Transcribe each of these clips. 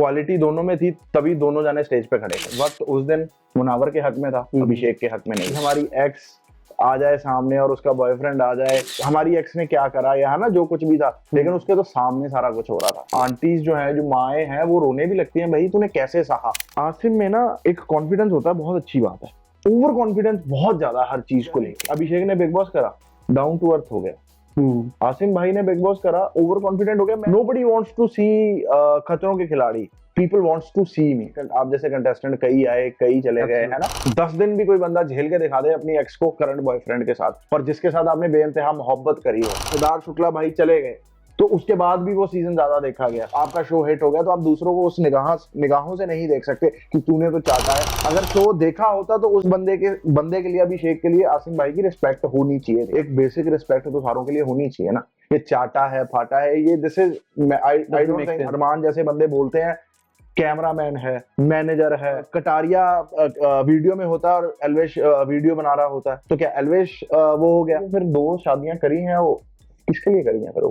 Quality दोनों में थी, तभी दोनों जाने स्टेज पे खड़े थे। वक्त उस दिन मुनावर के हक में था, अभिषेक के हक में नहीं। हमारी एक्स आ जाए सामने और उसका बॉयफ्रेंड आ जाए, हमारी एक्स ने क्या करा या है ना, जो कुछ भी था, लेकिन उसके तो सामने सारा कुछ हो रहा था। आंटीज जो है, जो माएँ हैं, वो रोने भी लगती हैं, भाई तूने कैसे सहा। आसिम में ना एक कॉन्फिडेंस होता है, बहुत अच्छी बात है। ओवर कॉन्फिडेंस बहुत ज्यादा हर चीज को लेकर। अभिषेक ने बिग बॉस करा, डाउन टू अर्थ हो गया। आसिम भाई ने बिग बॉस करा, ओवर कॉन्फिडेंट हो गया। नोबडी वांट्स टू सी खतरों के खिलाड़ी, पीपल वांट्स टू सी मी। आप जैसे कंटेस्टेंट कई आए, कई चले गए, है ना। 10 दिन भी कोई बंदा झेल के दिखा दे अपनी एक्स को करंट बॉयफ्रेंड के साथ, और जिसके साथ आपने बेइंतहा मोहब्बत करी हो। सिद्धार्थ शुक्ला भाई चले गए, तो उसके बाद भी वो सीजन ज्यादा देखा गया। आपका शो हिट हो गया, तो आप दूसरों को उस निगाहों से नहीं देख सकते कि तूने तो चाटा है। अगर शो देखा होता तो उस बंदे के लिए, अभिषेक के लिए, आसिम भाई की रिस्पेक्ट होनी चाहिए। एक बेसिक रिस्पेक्ट तो सारों के लिए होनी चाहिए ना। ये चाटा है, फाटा है, ये this is, I don't think. Armaan जैसे बंदे बोलते हैं कैमरामैन है, मैनेजर है, कटारिया वीडियो में होता है और एल्वेश वीडियो बना रहा होता है, तो क्या एल्वेश वो हो गया? फिर 2 शादियां करी हैं, वो किसके लिए करी हैं? फिर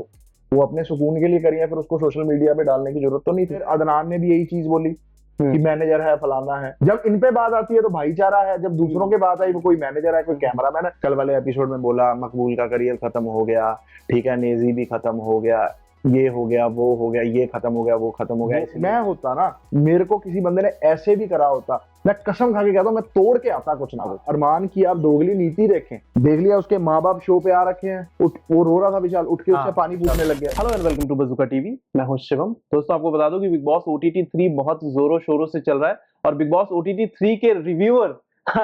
वो अपने सुकून के लिए करी है, फिर उसको सोशल मीडिया पे डालने की जरूरत तो नहीं थी। फिर अदनान ने भी यही चीज बोली कि मैनेजर है, फलाना है। जब इन पे बात आती है तो भाईचारा है, जब दूसरों के बात आई वो कोई मैनेजर है, कोई कैमरामैन है। कल वाले एपिसोड में बोला मकबूल का करियर खत्म हो गया, ठीक है, नेजी भी खत्म हो गया, ये हो गया, वो हो गया, ये खत्म हो गया, वो खत्म हो गया। मैं होता ना, मेरे को किसी बंदे ने ऐसे भी करा होता, मैं कसम खा के कहता हूं, मैं तोड़ के आता कुछ ना कुछ। अरमान की आप दोगली नीति देखें, देख लिया उसके माँ बाप शो पे आ रखे हैं, वो रो रहा था विशाल, उठ के उससे पानी पूछने लग गया। Hello and welcome to Bazooka TV, मैं हूं शिवम। दोस्तों आपको बता दूं कि बिग बॉस OTT 3 बहुत जोरों शोरों से चल रहा है, और बिग बॉस OTT 3 के रिव्यूअर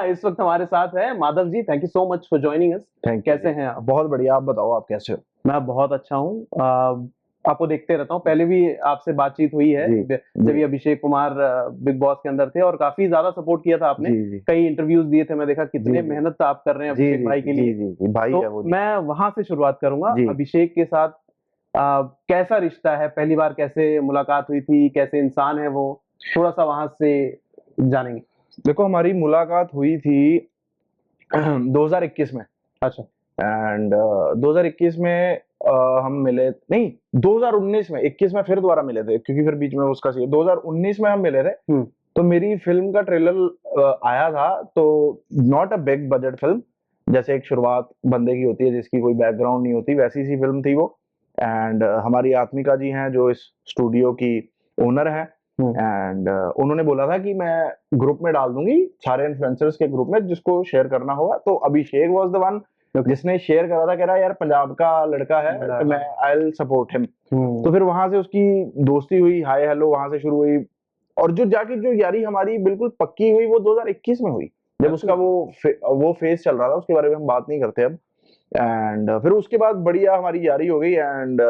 इस वक्त हमारे साथ है Madhav ji. Thank you so much for joining us. कैसे हैं आप? बहुत बढ़िया, आप बताओ आप कैसे हो? मैं बहुत अच्छा हूँ। आपको देखते रहता हूँ, पहले भी आपसे बातचीत हुई है जब ये अभिषेक कुमार बिग बॉस के अंदर थे, और काफी ज्यादा सपोर्ट किया था आपने। कई इंटरव्यूज दिए थे, मैं देखा कितने मेहनत आप कर रहे हैं अभिषेक भाई के लिए। भाई तो है वो। मैं वहां से शुरुआत करूंगा, अभिषेक के साथ कैसा रिश्ता है, पहली बार कैसे मुलाकात हुई थी, कैसे इंसान है वो, थोड़ा सा वहां से जानेंगे। देखो, हमारी मुलाकात हुई थी 2021 में। अच्छा। एंड 2021 में हम मिले नहीं, 2019 में, 21 में फिर दोबारा मिले थे, क्योंकि फिर बीच में उसका 2019 में हम मिले थे। तो मेरी फिल्म का ट्रेलर आया था, तो not a big budget film, जैसे एक शुरुआत बंदे की होती है जिसकी कोई बैकग्राउंड नहीं होती, वैसी सी फिल्म थी वो। एंड हमारी आत्मिका जी हैं जो इस स्टूडियो की ओनर है, एंड उन्होंने बोला था कि मैं ग्रुप में डाल दूंगी, सारे इन्फ्लुएंसर्स के ग्रुप में, जिसको शेयर करना होगा। तो अभिषेक वाज द वन जिसने शेयर करा था, कह रहा यार पंजाब का लड़का है, मैं आई विल सपोर्ट हिम। तो फिर वहां से उसकी दोस्ती हुई, हाय हेलो वहां से शुरू हुई, और जो जाके जो यारी हमारी बिल्कुल पक्की हुई वो 2021 में हुई, जब उसका वो फेस चल रहा था, उसके बारे में हम बात नहीं करते अब। एंड फिर उसके बाद बढ़िया हमारी यारी हो गई। एंड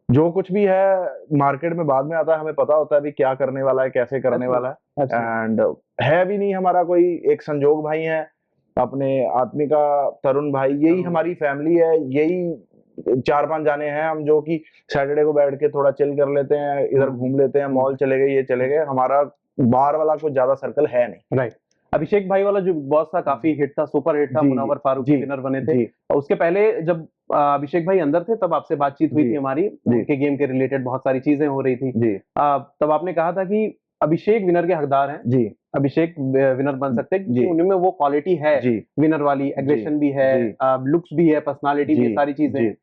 जो कुछ भी है मार्केट में बाद में आता है, हमें पता होता है भी क्या करने वाला है, कैसे करने वाला है। एंड है भी नहीं हमारा कोई, एक संजोग भाई है अपने, आत्मिका, तरुण भाई, यही हमारी फैमिली है। यही 4-5 जाने हैं हम, जो कि सैटरडे को बैठ के थोड़ा चिल कर लेते हैं, इधर घूम लेते हैं, मॉल चले गए, ये चले गए। हमारा बाहर वाला कुछ ज्यादा सर्कल है नहीं। राइट। अभिषेक भाई वाला जो बिग बॉस था काफी हिट था, सुपर हिट था, मुनव्वर फारूकी विनर बने थे। और उसके पहले जब अभिषेक भाई अंदर थे, तब आपसे बातचीत हुई थी हमारी, उनके गेम के रिलेटेड बहुत सारी चीजें हो रही थी। तब आपने कहा था कि अभिषेक विनर के हकदार हैं जी, अभिषेक विनर बन सकते हैं क्योंकि उनमें वो क्वालिटी है विनर वाली, एग्रेशन भी है, लुक्स भी है, पर्सनालिटी भी है, सारी चीजें।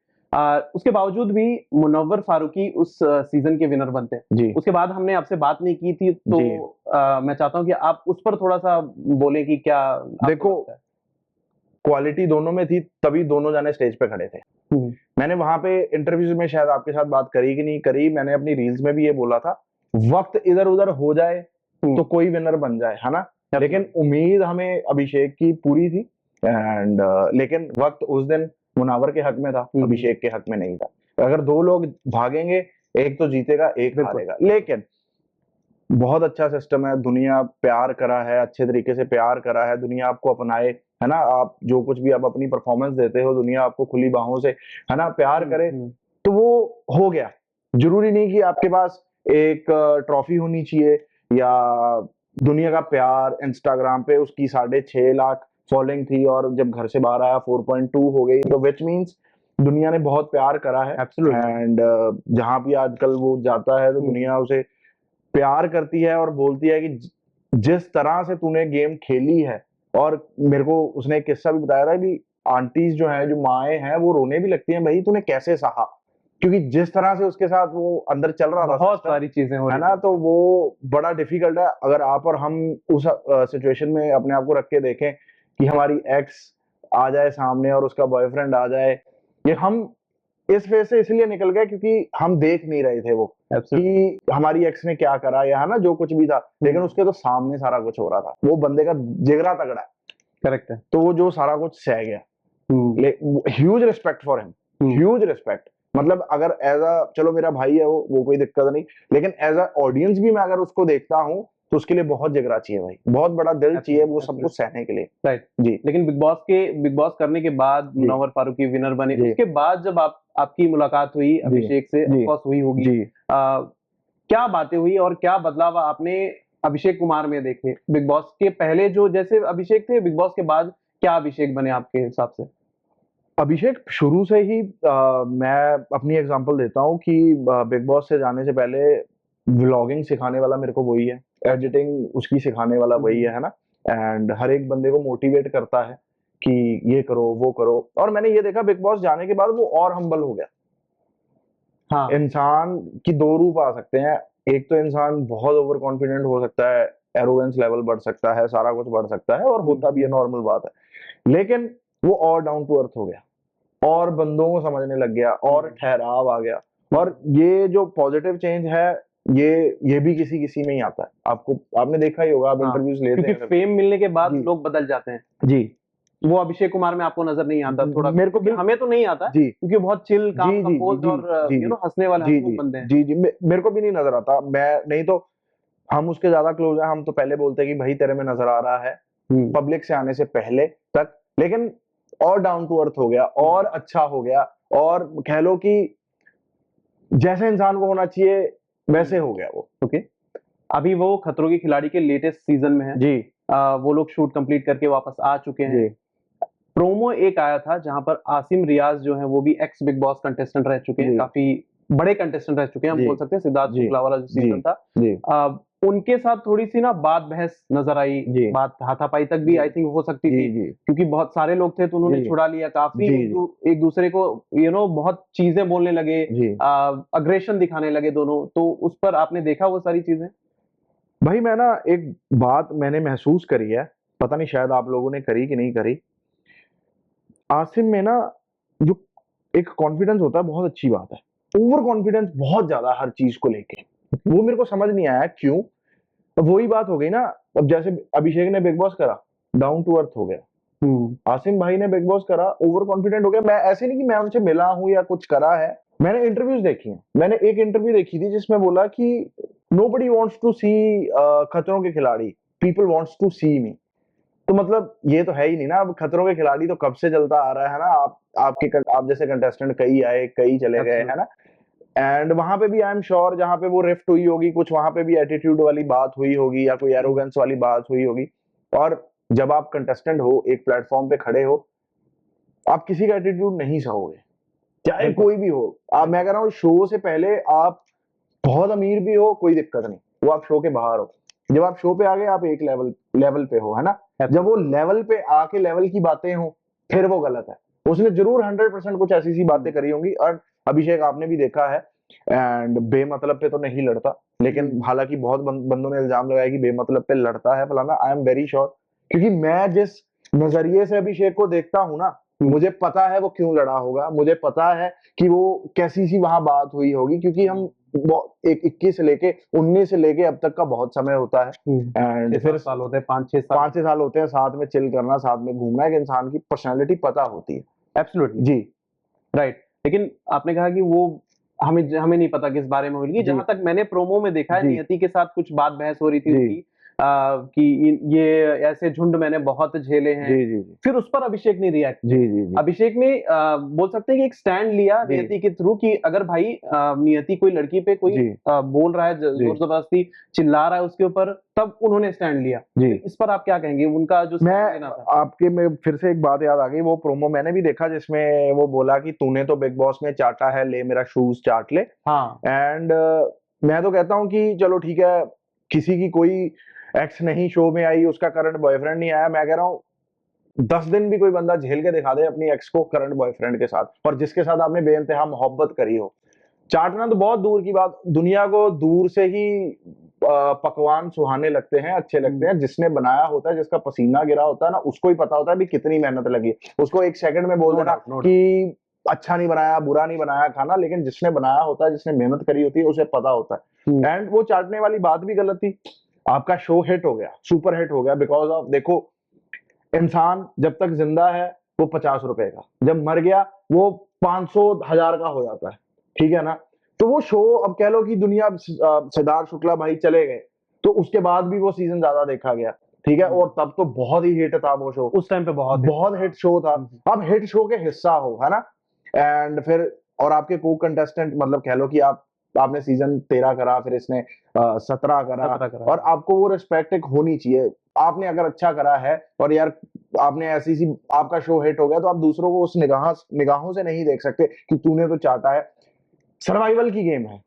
उसके बावजूद भी मुनव्वर फारूकी उस सीजन के विनर बनते हैं। उसके बाद हमने आपसे बात नहीं की थी, तो मैं चाहता हूं कि आप उस पर थोड़ा सा बोलें कि क्या। देखो, क्वालिटी दोनों में थी, तभी दोनों जाने स्टेज पे खड़े थे। मैंने वहां पे इंटरव्यूज में शायद आपके साथ बात करी कि नहीं करी, मैंने अपनी रील्स में भी ये बोला था, वक्त इधर उधर हो जाए तो कोई विनर बन जाए, है ना। लेकिन उम्मीद हमें अभिषेक की पूरी थी। एंड लेकिन वक्त उस दिन मुनावर के हक में था, अभिषेक के हक में नहीं था। अगर 2 लोग भागेंगे, एक तो जीतेगा, एक हारेगा। लेकिन बहुत अच्छा सिस्टम है, दुनिया प्यार करा है, अच्छे तरीके से प्यार करा है, दुनिया आपको अपनाए, है ना। आप जो कुछ भी आप अपनी परफॉर्मेंस देते हो, दुनिया आपको खुली बाहों से, है ना, प्यार करे, तो वो हो गया। जरूरी नहीं कि आपके पास एक ट्रॉफी होनी चाहिए या दुनिया का प्यार। इंस्टाग्राम पे उसकी 6.5 लाख फॉलोइंग थी, और जब घर से बाहर आया 4.2 हो गई, तो विच मीन्स दुनिया ने बहुत प्यार करा है। एंड जहां भी आजकल वो जाता है तो दुनिया उसे प्यार करती है और बोलती है कि जिस तरह से तूने गेम खेली है, और मेरे को उसने एक किस्सा भी बताया था कि आंटीज जो है, जो माएँ हैं, वो रोने भी लगती हैं, भाई तूने कैसे सहा, क्योंकि जिस तरह से उसके साथ वो अंदर चल रहा था, बहुत सारी चीजें हो है रही ना, तो वो बड़ा डिफिकल्ट है। अगर आप और हम उस सिचुएशन में अपने आप को रख के देखें कि हमारी एक्स आ जाए सामने और उसका बॉयफ्रेंड आ जाए, ये हम इस फेज से इसलिए निकल गए क्योंकि हम देख नहीं रहे थे वो कि हमारी एक्स ने क्या करा, या है ना, जो कुछ भी था, लेकिन उसके तो सामने सारा कुछ हो रहा था। वो बंदे का जिगरा तगड़ा है, करेक्ट है, तो वो जो सारा कुछ सह गया। Huge respect for him, huge respect. मतलब अगर एज अ, चलो मेरा भाई है वो कोई दिक्कत नहीं, लेकिन एज अ ऑडियंस भी मैं अगर उसको देखता हूँ तो उसके लिए बहुत जिगरा चाहिए भाई, बहुत बड़ा दिल चाहिए वो सब कुछ सहने के लिए। राइट जी। लेकिन बिग बॉस करने के बाद मुनव्वर फारूकी विनर बने, उसके बाद जब आपकी मुलाकात हुई अभिषेक से, ऑफ कोर्स हुई होगी, क्या बातें हुई और क्या बदलाव आपने अभिषेक कुमार में देखे? बिग बॉस के पहले जो जैसे अभिषेक थे, बिग बॉस के बाद क्या अभिषेक बने आपके हिसाब से? अभिषेक शुरू से ही मैं अपनी एग्जांपल देता हूँ कि बिग बॉस से जाने से पहले व्लॉगिंग सिखाने वाला मेरे को वही है, एडिटिंग उसकी सिखाने वाला वही है ना, एंड हर एक बंदे को मोटिवेट करता है कि ये करो वो करो। और मैंने ये देखा बिग बॉस जाने के बाद वो और हम्बल हो गया। हाँ, इंसान की दो रूप आ सकते हैं, एक तो इंसान बहुत ओवर कॉन्फिडेंट हो सकता है, एरोगेंस लेवल बढ़ सकता है, सारा कुछ बढ़ सकता है, और होता भी है, नॉर्मल बात है। लेकिन वो और डाउन टू अर्थ हो गया और बंदों को समझने लग गया और ठहराव आ गया। और ये जो पॉजिटिव चेंज है, ये भी किसी किसी में ही आता है। आपने देखा ही होगा, आप इंटरव्यूज लेते क्योंकि हैं, फेम मिलने के बाद लोग बदल जाते हैं जी। वो अभिषेक कुमार में आपको नजर नहीं आता थोड़ा? मेरे को हमें तो नहीं आता जी, क्योंकि बहुत चिल, काम जी, कंपोज्ड और जी, हंसने वाले जी, हंसमुख बंदे हैं। जी, जी, मेरे को भी नहीं नजर आता। मैं नहीं तो हम उसके ज्यादा क्लोज हैं, हम तो पहले बोलते हैं कि भाई तेरे में नजर आ रहा है, पब्लिक से आने से पहले तक। लेकिन और डाउन टू अर्थ हो गया और अच्छा हो गया, और कह लो कि जैसे इंसान को होना चाहिए वैसे हो गया वो। ओके, अभी वो खतरों के खिलाड़ी के लेटेस्ट सीजन में है जी। वो लोग शूट कंप्लीट करके वापस आ चुके हैं। प्रोमो एक आया था जहां पर आसिम रियाज जो है वो भी एक्स बिग बॉस कंटेस्टेंट रह चुके हैं, काफी बड़े कंटेस्टेंट रह चुके हैं, हम बोल सकते हैं। सिद्धार्थ शुक्ला वाला जो सीजन था, उनके साथ थोड़ी सी ना बात बहस नजर आई, बात हाथापाई तक भी आई थिंक हो सकती थी, क्योंकि बहुत सारे लोग थे तो उन्होंने छुड़ा लिया काफी, एक दूसरे को बहुत चीजें बोलने लगे, अग्रेशन दिखाने लगे दोनों। तो उस पर आपने देखा वो सारी चीजें? भाई मैं ना एक बात मैंने महसूस करी है, पता नहीं शायद आप लोगों ने करी कि नहीं करी। आसिम में ना जो एक कॉन्फिडेंस होता है, बहुत अच्छी बात है। ओवर कॉन्फिडेंस बहुत ज्यादा हर चीज को लेके, वो मेरे को समझ नहीं आया क्यों। अब वही बात हो गई ना, अब जैसे अभिषेक ने बिग बॉस करा, डाउन टू अर्थ हो गया। आसिम भाई ने बिग बॉस करा, ओवर कॉन्फिडेंट हो गया। मैं ऐसे नहीं कि मैं उनसे मिला हूं या कुछ करा है, मैंने इंटरव्यूज देखी हैं। मैंने एक इंटरव्यू देखी थी जिसमें बोला कि नोबडी वांट्स टू सी खतरों के खिलाड़ी, पीपल वांट्स टू सी मी। तो मतलब ये तो है ही नहीं ना, अब खतरों के खिलाड़ी तो कब से चलता आ रहा है ना। आप जैसे कंटेस्टेंट कई आए कई चले गए, है ना। एंड वहां पे भी आई एम श्योर जहां पे वो रिफ्ट हुई होगी कुछ, वहां पे भी एटीट्यूड वाली बात हुई होगी या कोई एरोगेंस वाली बात हुई होगी। और जब आप कंटेस्टेंट हो, एक प्लेटफॉर्म पे खड़े हो, आप किसी का एटीट्यूड नहीं सहोगे, चाहे कोई भी हो। मैं कह रहा हूँ शो से पहले आप बहुत अमीर भी हो, कोई दिक्कत नहीं, वो आप शो के बाहर हो। जब आप शो पे आ गए, आप एक लेवल पे हो, है ना। जब वो लेवल पे आके लेवल की बातें हो, फिर वो गलत है। उसने जरूर 100% कुछ ऐसी सी बातें करी होंगी। और अभिषेक आपने भी देखा है, एंड बेमतलब पे तो नहीं लड़ता, लेकिन हालांकि बहुत बंदों ने इल्जाम लगाया कि बेमतलब पे लड़ता है फलाना। आई एम वेरी श्योर, क्योंकि मैं जिस नजरिए से अभिषेक को देखता हूँ ना, मुझे पता है वो क्यों लड़ा होगा, मुझे पता है कि वो कैसी सी वहां बात हुई होगी, क्योंकि हम 21 से लेके 19 से लेके अब तक का बहुत समय होता है। एंड फिर साल होते हैं, 5-6 साल होते हैं साथ में चिल करना, साथ में घूमना, एक इंसान की पर्सनैलिटी पता होती है। एब्सोल्युटली जी, राइट। लेकिन आपने कहा कि वो हमें नहीं पता किस बारे में होगी। जहां तक मैंने प्रोमो में देखा है, नियति के साथ कुछ बात बहस हो रही थी उनकी, कि ये ऐसे झुंड मैंने बहुत झेले हैं। फिर उस पर अभिषेक ने रिएक्ट, अभिषेक ने बोल सकते हैं कि एक स्टैंड लिया नियति के थ्रू, कि अगर भाई नियति कोई लड़की पे कोई बोल रहा है, जोर जबरदस्ती चिल्ला रहा है उसके ऊपर, तब उन्होंने स्टैंड लिया। इस पर आप क्या कहेंगे? उनका जो आपके में फिर से एक बात याद आ गई, वो प्रोमो मैंने भी देखा जिसमें वो बोला कि तूने तो बिग बॉस में चाटा है, ले मेरा शूज चाट ले। हाँ, एंड मैं तो कहता हूँ कि चलो ठीक है, किसी की कोई एक्स नहीं शो में आई, उसका करंट बॉयफ्रेंड नहीं आया, मैं कह रहा हूँ 10 दिन भी कोई बंदा झेल के दिखा दे अपनी एक्स को करंट बॉयफ्रेंड के साथ, और जिसके साथ आपने बेइंतहा मोहब्बत करी हो। चाटना तो बहुत दूर की बात, दुनिया को दूर से ही पकवान सुहाने लगते हैं, अच्छे लगते हैं। जिसने बनाया होता है, जिसका पसीना गिरा होता है ना, उसको ही पता होता है भी कितनी मेहनत लगी। उसको एक सेकंड में बोल देना कि अच्छा नहीं बनाया, बुरा नहीं बनाया खाना, लेकिन जिसने बनाया होता है, जिसने मेहनत करी होती है, उसे पता होता है। एंड वो चाटने वाली बात भी गलत थी। आपका शो हिट हो गया, सुपर हिट हो गया, बिकॉज ऑफ, देखो इंसान जब तक जिंदा है वो 50 रुपए का, जब मर गया वो 500,000 का हो जाता है, ठीक है ना। तो वो शो, अब कह लो कि दुनिया, सिद्धार्थ शुक्ला भाई चले गए तो उसके बाद भी वो सीजन ज्यादा देखा गया, ठीक है, और तब तो बहुत ही हिट था वो शो, उस टाइम पे बहुत हिट शो था। अब हिट शो के हिस्सा हो, है ना, एंड फिर और आपके को कंटेस्टेंट, मतलब कह लो कि आपने सीजन 13 करा, फिर इसने 17 करा, और आपको वो रिस्पेक्ट एक होनी चाहिए। आपने अगर अच्छा करा है और यार आपने ऐसी सी, आपका शो हिट हो गया, तो आप दूसरों को उस निगाहों से नहीं देख सकते कि तूने तो चाटा है। सर्वाइवल की गेम है,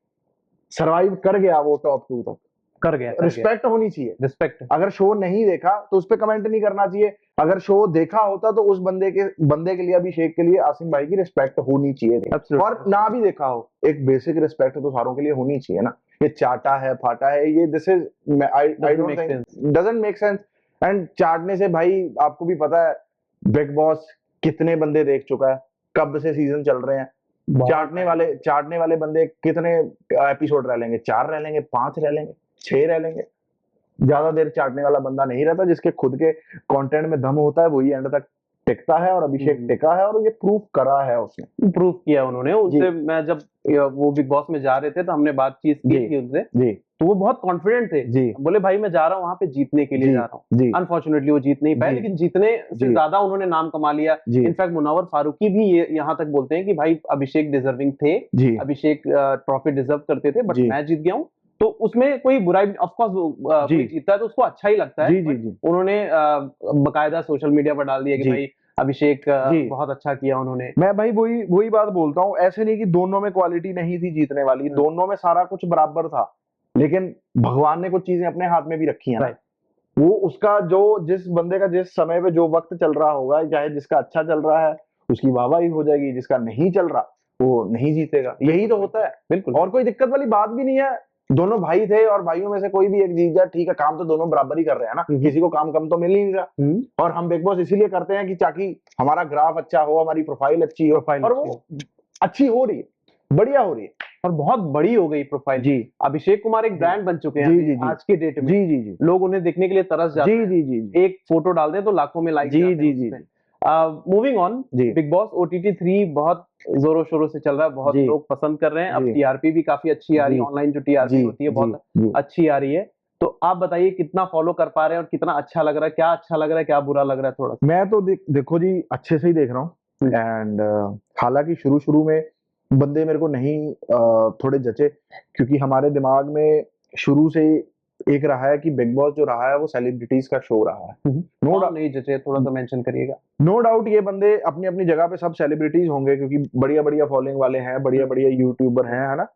सर्वाइव कर गया वो टॉप 2 तक, कर गया, रिस्पेक्ट होनी चाहिए, रिस्पेक्ट। अगर शो नहीं देखा तो उस पर कमेंट नहीं करना चाहिए, अगर शो देखा होता तो उस बंदे के लिए, अभिषेक के लिए, आसिम भाई की रिस्पेक्ट होनी चाहिए। और ना भी देखा हो, एक बेसिक रिस्पेक्ट तो सारों के लिए होनी चाहिए ना। ये चाटा है, फाटा है, ये this is, I don't think, doesn't make sense. And चाटने से भाई, आपको भी पता है बिग बॉस कितने बंदे देख चुका है, कब से सीजन चल रहे हैं, चाटने वाले बंदे कितने एपिसोड रह लेंगे, 4 रह लेंगे, 5 रह लेंगे, 6 रह लेंगे। ज्यादा देर चाटने वाला बंदा नहीं रहता, जिसके खुद के कंटेंट में दम होता है वही एंड तक टिकता है, और अभिषेक टिका है, और ये प्रूफ करा है उसने, प्रूफ किया उन्होंने। उनसे मैं जब वो बिग बॉस में जा रहे थे तो हमने बातचीत की थी उनसे जी, तो वो बहुत कॉन्फिडेंट थे जी, बोले भाई मैं जा रहा हूँ वहां पे जीतने के लिए जा रहा हूँ। अनफॉर्चुनेटली वो जीत नहीं पाए, लेकिन जीतने से ज्यादा उन्होंने नाम कमा लिया। इनफैक्ट मुनव्वर फारूकी भी ये यहाँ तक बोलते हैं कि भाई अभिषेक डिजर्विंग थे, अभिषेक ट्रॉफी डिजर्व करते थे, बट मैं जीत गया हूँ, तो उसमें कोई बुराई, ऑफ कोर्स कोई जीतता है तो उसको अच्छा ही लगता है। उन्होंने बकायदा सोशल मीडिया पर डाल दिया कि भाई अभिषेक बहुत अच्छा किया उन्होंने। मैं भाई वही बात बोलता हूँ, ऐसे नहीं कि दोनों में क्वालिटी नहीं थी जीतने वाली, दोनों में सारा कुछ बराबर था, लेकिन भगवान ने कुछ चीजें अपने हाथ में भी रखी है। वो उसका जो, जिस बंदे का जिस समय पे जो वक्त चल रहा होगा, चाहे जिसका अच्छा चल रहा है उसकी वाहवाही हो जाएगी, जिसका नहीं चल रहा वो नहीं जीतेगा, यही तो होता है। बिल्कुल, और कोई दिक्कत वाली बात भी नहीं है। दोनों भाई थे और भाइयों में से कोई भी एक जीत जाए, ठीक है, काम तो दोनों बराबर ही कर रहे हैं ना, किसी को काम कम तो मिल ही नहीं रहा। और हम बिग बॉस इसीलिए करते हैं कि ताकि हमारा ग्राफ अच्छा हो, हमारी प्रोफाइल अच्छी हो, और वो अच्छी हो रही है, बढ़िया हो रही है, और बहुत बड़ी हो गई प्रोफाइल जी। अभिषेक कुमार एक ब्रांड बन चुके हैं जी, आज की डेट में। जी, लोग उन्हें देखने के लिए तरस जाते हैं। जी, एक फोटो डाल दें तो लाखों में लाइक जाते हैं। जी। Moving on, Bigg Boss OTT 3 बहुत जोरों शोरों से चल रहा है, बहुत लोग पसंद कर रहे हैं। अब TRP भी काफी अच्छी आ रही है, ऑनलाइन जो TRP होती है बहुत अच्छी आ रही है। तो आप बताइए कितना फॉलो कर पा रहे हैं और कितना अच्छा लग रहा है, क्या अच्छा लग रहा है, क्या बुरा लग रहा है थोड़ा? मैं तो देखो जी, अच्छे से ही देख रहा हूँ। एंड हालांकि शुरू में बंदे मेरे को नहीं थोड़े जचे, क्योंकि हमारे दिमाग में शुरू से एक रहा है कि बिग बॉस जो रहा है वो सेलिब्रिटीज का शो रहा है। नो डाउट, नहीं जचे, थोड़ा सा मेंशन करिएगा। नो डाउट, ये बंदे अपनी अपनी जगह पे सब सेलिब्रिटीज होंगे, क्योंकि बढ़िया बढ़िया फॉलोइंग वाले हैं, बढ़िया बढ़िया यूट्यूबर हैं, है ना।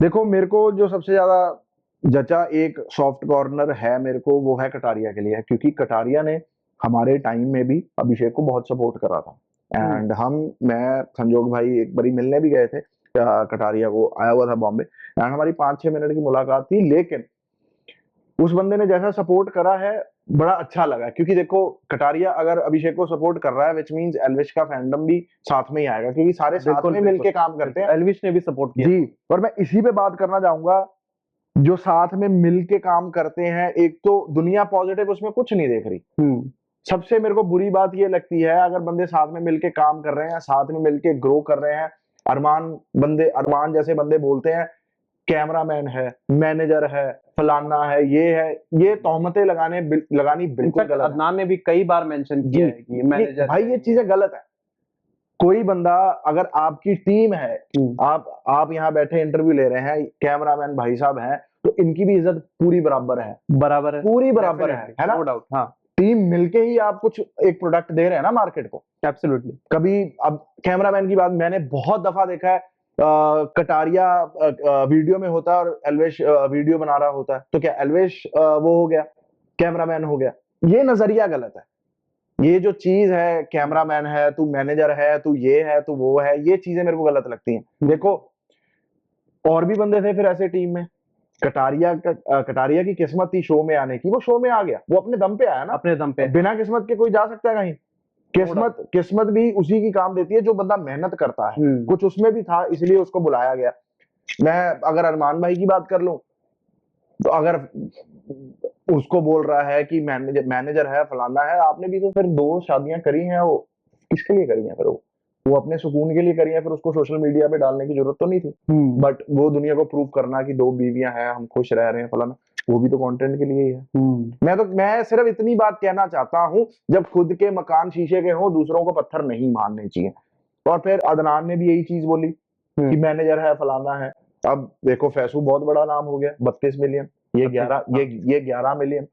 देखो, मेरे को जो सबसे ज्यादा जचा एक सॉफ्ट कॉर्नर है मेरे को, वो है कटारिया के लिए, क्योंकि कटारिया ने हमारे टाइम में भी अभिषेक को बहुत सपोर्ट करा था। एंड मैं संजोग भाई एक बारी मिलने भी गए थे, कटारिया को आया हुआ था बॉम्बे, एंड हमारी 5-6 मिनट की मुलाकात थी, लेकिन उस बंदे ने जैसा सपोर्ट करा है बड़ा अच्छा लगा। क्योंकि देखो, कटारिया अगर अभिषेक को सपोर्ट कर रहा है, विच मींस एल्विश का फैंडम भी साथ में ही आएगा, क्योंकि सारे साथ में मिलके काम करते हैं। एल्विश ने भी सपोर्ट किया जी, और मैं इसी पे बात करना चाहूंगा, जो साथ में मिलके काम करते हैं, एक तो दुनिया पॉजिटिव उसमें कुछ नहीं देख रही। सबसे मेरे को बुरी बात ये लगती है, अगर बंदे साथ में मिलके काम कर रहे हैं, साथ में मिलके ग्रो कर रहे हैं, अरमान जैसे बंदे बोलते हैं कैमरामैन है, मैनेजर है, फलाना है, ये तोहमतें लगानी बिल्कुल गलत है। अदनान ने भी कई बार मेंशन किया है कि मैनेजर, भाई ये चीजें गलत है। कोई बंदा, अगर आपकी टीम है, आप यहाँ बैठे इंटरव्यू ले रहे हैं, कैमरामैन भाई साहब हैं, तो इनकी भी इज्जत पूरी बराबर है, पूरी बराबर है ना। नो डाउट, हाँ। टीम मिलके ही आप कुछ एक प्रोडक्ट दे रहे हैं ना मार्केट को। एब्सोल्युटली। कभी अब कैमरामैन की बात मैंने बहुत दफा देखा है, कटारिया वीडियो में होता है और एल्वेश वीडियो बना रहा होता है, तो क्या एल्वेश वो हो गया, कैमरामैन हो गया? ये नजरिया गलत है। ये जो चीज है, कैमरामैन है, तू मैनेजर है, तू ये है, तू वो है, ये चीजें मेरे को गलत लगती हैं। देखो और भी बंदे थे फिर ऐसे टीम में। कटारिया की किस्मत थी शो में आने की, वो शो में आ गया, वो अपने दम पे आया ना, अपने दम पे। बिना किस्मत के कोई जा सकता है कहीं? किस्मत भी उसी की काम देती है जो बंदा मेहनत करता है। कुछ उसमें भी था, इसलिए उसको बुलाया गया। मैं अगर अरमान भाई की बात कर लूं, तो अगर उसको बोल रहा है कि मैनेजर है, फलाना है, आपने भी तो फिर 2 शादियां करी हैं, वो किसके लिए करी हैं? फिर वो अपने सुकून के लिए करी हैं, फिर उसको सोशल मीडिया पे डालने की जरूरत तो नहीं थी। बट वो दुनिया को प्रूव करना कि 2 बीवियां हैं, हम खुश रह रहे हैं, फलाना, वो भी तो कंटेंट के लिए ही है। मैं सिर्फ इतनी बात कहना चाहता हूं, जब खुद के मकान शीशे के हों, दूसरों को पत्थर नहीं मारने चाहिए। और फिर अदनान ने भी यही चीज बोली कि मैनेजर है, फलाना है। अब देखो फैसू बहुत बड़ा नाम हो गया, 32 मिलियन, ये 11 मिलियन,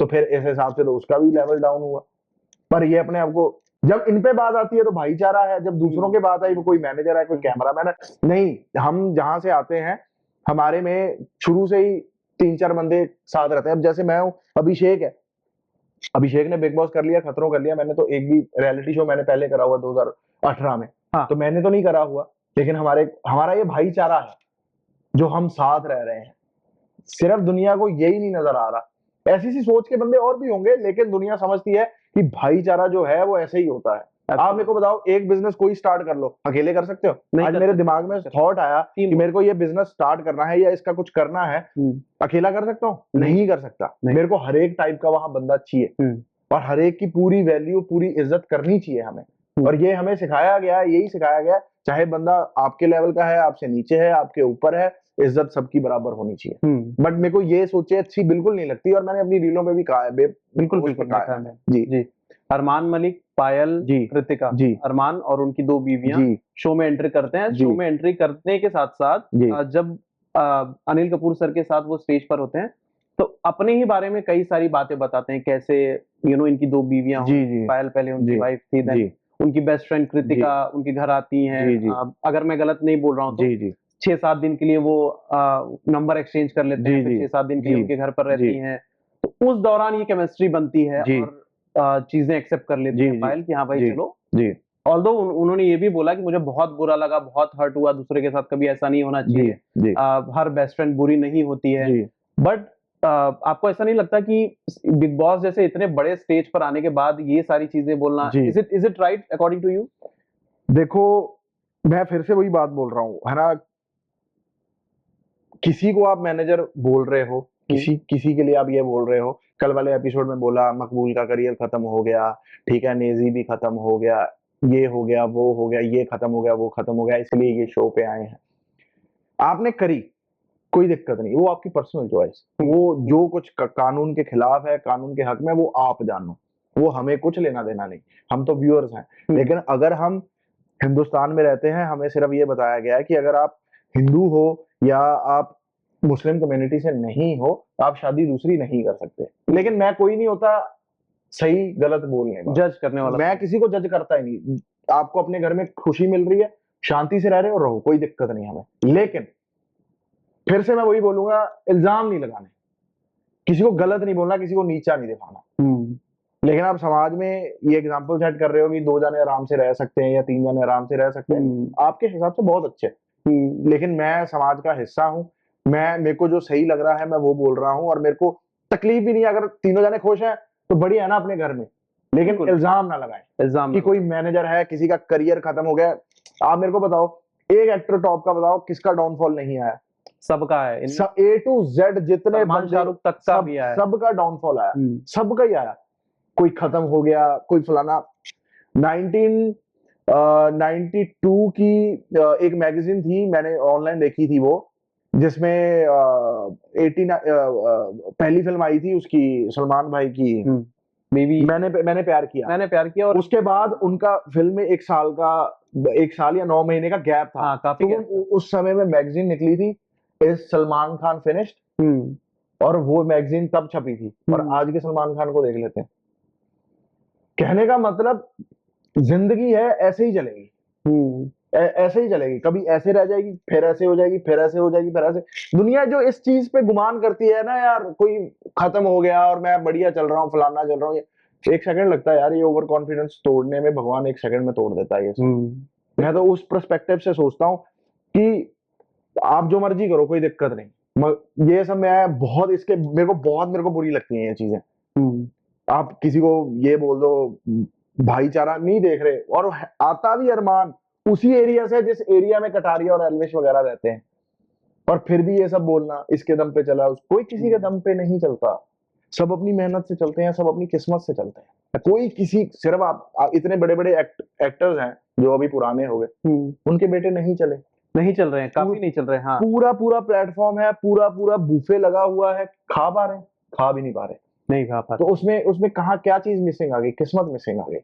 तो फिर इस हिसाब से तो उसका भी लेवल डाउन हुआ। पर ये अपने आप को, जब इन पे बात आती है तो भाईचारा है, जब दूसरों के बात आई, वो कोई मैनेजर है, कोई कैमरामैन है, नहीं। हम जहां से आते हैं, हमारे में शुरू से ही 3-4 बंदे साथ रहते हैं। अब जैसे मैं हूँ, अभिषेक ने बिग बॉस कर लिया, खतरों कर लिया, मैंने तो एक भी रियलिटी शो मैंने पहले करा हुआ 2018 में। तो मैंने तो नहीं करा हुआ, लेकिन हमारा ये भाईचारा है, जो हम साथ रह रहे हैं। सिर्फ दुनिया को यही नहीं नजर आ रहा, ऐसी सी सोच के बंदे और भी होंगे, लेकिन दुनिया समझती है कि भाईचारा जो है वो ऐसे ही होता है। आप मेरे को बताओ, एक बिजनेस कोई स्टार्ट कर लो, अकेले कर सकते हो? आज मेरे दिमाग में थॉट आया कि मेरे को ये बिजनेस स्टार्ट करना है या इसका कुछ करना है, अकेला कर सकता हूँ? नहीं कर सकता। मेरे को हर एक टाइप का वहां बंदा चाहिए, और हर एक की पूरी वैल्यू, पूरी इज्जत करनी चाहिए हमें। और ये हमें सिखाया गया, यही सिखाया गया, चाहे बंदा आपके लेवल का है, आपसे नीचे है, आपके ऊपर है, इज्जत सबकी बराबर होनी चाहिए। बट मेरे को ये सोचे अच्छी बिल्कुल नहीं लगती, और मैंने अपनी रीलों में भी कहा है, बिल्कुल कहा है। जी। अरमान मलिक, पायल, कृतिका, अरमान और उनकी 2 बीवियां शो में एंट्री करते हैं। शो में एंट्री करने के साथ साथ जब अनिल कपूर सर के साथ वो स्टेज पर होते हैं, तो अपने ही बारे में कई सारी बातें बताते हैं, कैसे इनकी 2 बीवियां, पायल पहले उनकी वाइफ थी, उनकी बेस्ट फ्रेंड कृतिका उनके घर आती हैं। अगर मैं गलत नहीं बोल रहा हूँ तो 6-7 दिन के लिए वो नंबर एक्सचेंज कर लेते हैं, फिर 6-7 दिन के लिए उनके घर पर रहती हैं। तो उस दौरान ये केमिस्ट्री बनती है, और चीजें एक्सेप्ट कर लेती है पायल कि हाँ भाई चलो। ऑल्दो उन्होंने ये भी बोला कि मुझे बहुत बुरा लगा, बहुत हर्ट हुआ, दूसरे के साथ कभी ऐसा नहीं होना चाहिए, हर बेस्ट फ्रेंड बुरी नहीं होती है। बट आपको ऐसा नहीं लगता कि बिग बॉस जैसे इतने बड़े स्टेज पर आने के बाद ये सारी चीजें बोलना, is it right according to you? देखो, मैं फिर से वही बात बोल रहा हूँ, है ना, किसी को आप मैनेजर बोल रहे हो, किसी के लिए आप ये बोल रहे हो। कल वाले एपिसोड में बोला मकबूल का करियर खत्म हो गया, ठीक है, नेजी भी खत्म हो गया, ये हो गया, वो हो गया, ये खत्म हो गया, वो खत्म हो गया, इसलिए ये शो पे आए हैं। आपने करी, कोई दिक्कत नहीं, वो आपकी पर्सनल चॉइस। वो जो कुछ कानून के खिलाफ है, कानून के हक में, वो आप जानो, वो हमें कुछ लेना देना नहीं, हम तो व्यूअर्स हैं। लेकिन अगर हम हिंदुस्तान में रहते हैं, हमें सिर्फ ये बताया गया है कि अगर आप हिंदू हो या आप मुस्लिम कम्युनिटी से नहीं हो, आप शादी दूसरी नहीं कर सकते। लेकिन मैं कोई नहीं होता सही गलत बोलने में, जज करने वाला। मैं किसी को जज करता ही नहीं। आपको अपने घर में खुशी मिल रही है, शांति से रह रहे हो, रहो, कोई दिक्कत नहीं हमें। लेकिन फिर से मैं वही बोलूंगा, इल्जाम नहीं लगाने, किसी को गलत नहीं बोलना, किसी को नीचा नहीं दिखाना। लेकिन आप समाज में ये एग्जांपल सेट कर रहे हो कि 2 जने आराम से रह सकते हैं या 3 जने आराम से रह सकते हैं, आपके हिसाब से बहुत अच्छे। लेकिन मैं समाज का हिस्सा हूं, मेरे को जो सही लग रहा है मैं वो बोल रहा हूं, और मेरे को तकलीफ भी नहीं है अगर तीनों जने खुश हैं तो बढ़िया है ना अपने घर में। लेकिन इल्जाम ना लगाएं, इल्जाम कि कोई मैनेजर है, किसी का करियर खत्म हो गया। आप मेरे को बताओ, एक एक्टर टॉप का बताओ किसका डाउनफॉल नहीं आया? सबका है, A to Z जितने शाहरुख तक का भी आया, सबका डाउनफॉल आया, सबका ही आया। कोई खत्म हो गया, कोई फलाना। 1992 की एक मैगजीन थी, मैंने ऑनलाइन देखी थी वो, जिसमें पहली फिल्म आई थी उसकी, सलमान भाई की, मैंने प्यार किया, और उसके बाद उनका फिल्म में 1 साल या 9 महीने का गैप था। काफी तो उस समय में मैगजीन निकली थी, इज सलमान खान फिनिश्ड, और वो मैगजीन तब छपी थी। और आज के सलमान खान को देख लेते हैं। कहने का मतलब, जिंदगी है ऐसे ही चलेगी, ऐसे ही चलेगी, कभी ऐसे रह जाएगी, फिर ऐसे हो जाएगी, फिर ऐसे हो जाएगी, फिर ऐसे। दुनिया जो इस चीज पे गुमान करती है ना यार, कोई खत्म हो गया और मैं बढ़िया चल रहा हूँ, फलाना चल रहा हूँ, एक सेकंड लगता है यार ये ओवर कॉन्फिडेंस तोड़ने में, भगवान एक सेकंड में तोड़ देता है ये सब। मैं तो उस पर्सपेक्टिव से सोचता हूँ कि आप जो मर्जी करो, कोई दिक्कत नहीं। ये सब मैं बहुत इसके मेरे को बुरी लगती है ये चीजें। आप किसी को ये बोल दो, भाईचारा नहीं देख रहे, और आता भी अरमान उसी एरिया से जिस एरिया में कटारिया और एल्विश वगैरह रहते हैं, और फिर भी ये सब बोलना इसके दम पे चला। कोई किसी के दम पे नहीं चलता, सब अपनी मेहनत से चलते हैं, सब अपनी किस्मत से चलते हैं। कोई किसी, सिर्फ आप इतने बड़े बड़े एक्टर्स हैं जो अभी पुराने हो गए, उनके बेटे नहीं चले, नहीं चल रहे हैं, काफी नहीं चल रहे हैं। हाँ, पूरा प्लेटफॉर्म है, पूरा बूफे लगा हुआ है, खा पा रहे हैं, खा भी नहीं पा रहे, नहीं खा पा तो उसमें कहा क्या चीज मिसिंग आ गई? किस्मत मिसिंग आ गई,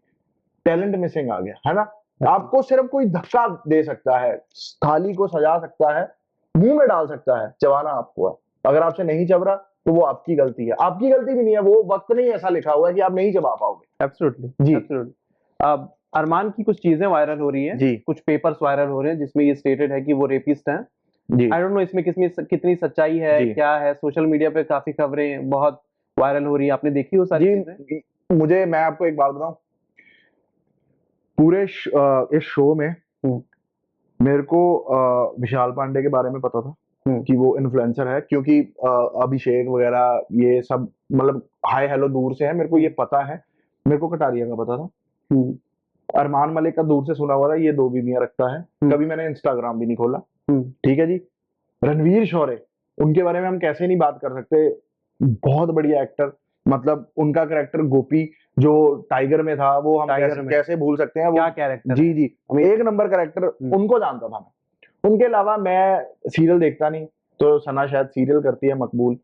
टैलेंट मिसिंग आ गया, है ना। आपको सिर्फ कोई धक्का दे सकता है, थाली को सजा सकता है, मुंह में डाल सकता है, चबाना आपको है। अगर आपसे नहीं चब रहा तो वो आपकी गलती है, आपकी गलती भी नहीं है, वो वक्त नहीं ऐसा लिखा हुआ है कि आप नहीं चबा पाओगे। एब्सोल्युटली जी। एब्सोल्युटली। अब अरमान की कुछ चीजें वायरल हो रही हैं जी, कुछ पेपर्स वायरल हो रहे हैं जिसमें ये स्टेटेड है कि वो रेपिस्ट हैं। जी, आई डोंट नो इसमें कितनी सच्चाई है, जी। क्या है। सोशल मीडिया पे काफी खबरें बहुत वायरल हो रही है, आपने देखी वो सारी चीजें? मुझे, मैं आपको एक बात बताऊं, पूरे इस शो में मेरे को विशाल पांडे के बारे में पता था कि वो इन्फ्लुएंसर है, क्योंकि अभिषेक वगैरह ये सब मतलब हाय हेलो दूर से है, मेरे को ये पता है। मेरे को कटारिया का पता था, अरमान मलिक का दूर से सुना हुआ था, ये 2 बीवियां रखता है, कभी मैंने इंस्टाग्राम भी नहीं खोला। ठीक है जी। रणवीर शौर्य, उनके बारे में हम कैसे नहीं बात कर सकते, बहुत बढ़िया एक्टर, मतलब उनका कैरेक्टर गोपी जो टाइगर में था, वो हम कैसे भूल सकते हैं, वो क्या कैरेक्टर। जी जी, एक नंबर कैरेक्टर, उनको जानता था मैं। उनके अलावा मैं सीरियल देखता नहीं, तो सना शायद सीरियल करती है, मकबूल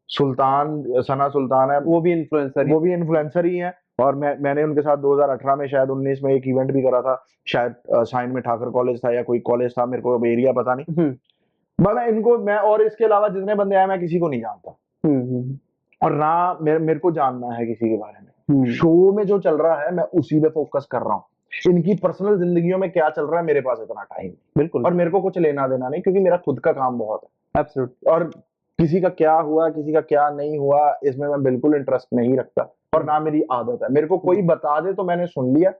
सुल्तान, सना सुल्तान है, वो भी इन्फ्लुएंसर ही है। और मैंने उनके साथ 2018 में शायद 19 में एक इवेंट भी करा था, शायद साइन में ठाकर कॉलेज था या कोई कॉलेज था, मेरे को अब एरिया पता नहीं। मैं इनको, मैं और इसके अलावा जितने बंदे आए, मैं किसी को नहीं जानता, और ना मेरे को जानना है किसी के बारे में। शो में जो चल रहा है मैं उसी पे फोकस कर रहा हूँ, इनकी पर्सनल जिंदगियों में क्या चल रहा है मेरे पास इतना टाइम बिल्कुल, और मेरे को कुछ लेना देना नहीं, क्योंकि मेरा खुद का काम बहुत है। एब्सोल्युटली। और किसी का क्या हुआ, किसी का क्या नहीं हुआ, इसमें मैं बिल्कुल इंटरेस्ट नहीं रखता, और ना मेरी आदत है। मेरे को कोई बता दे तो मैंने सुन लिया,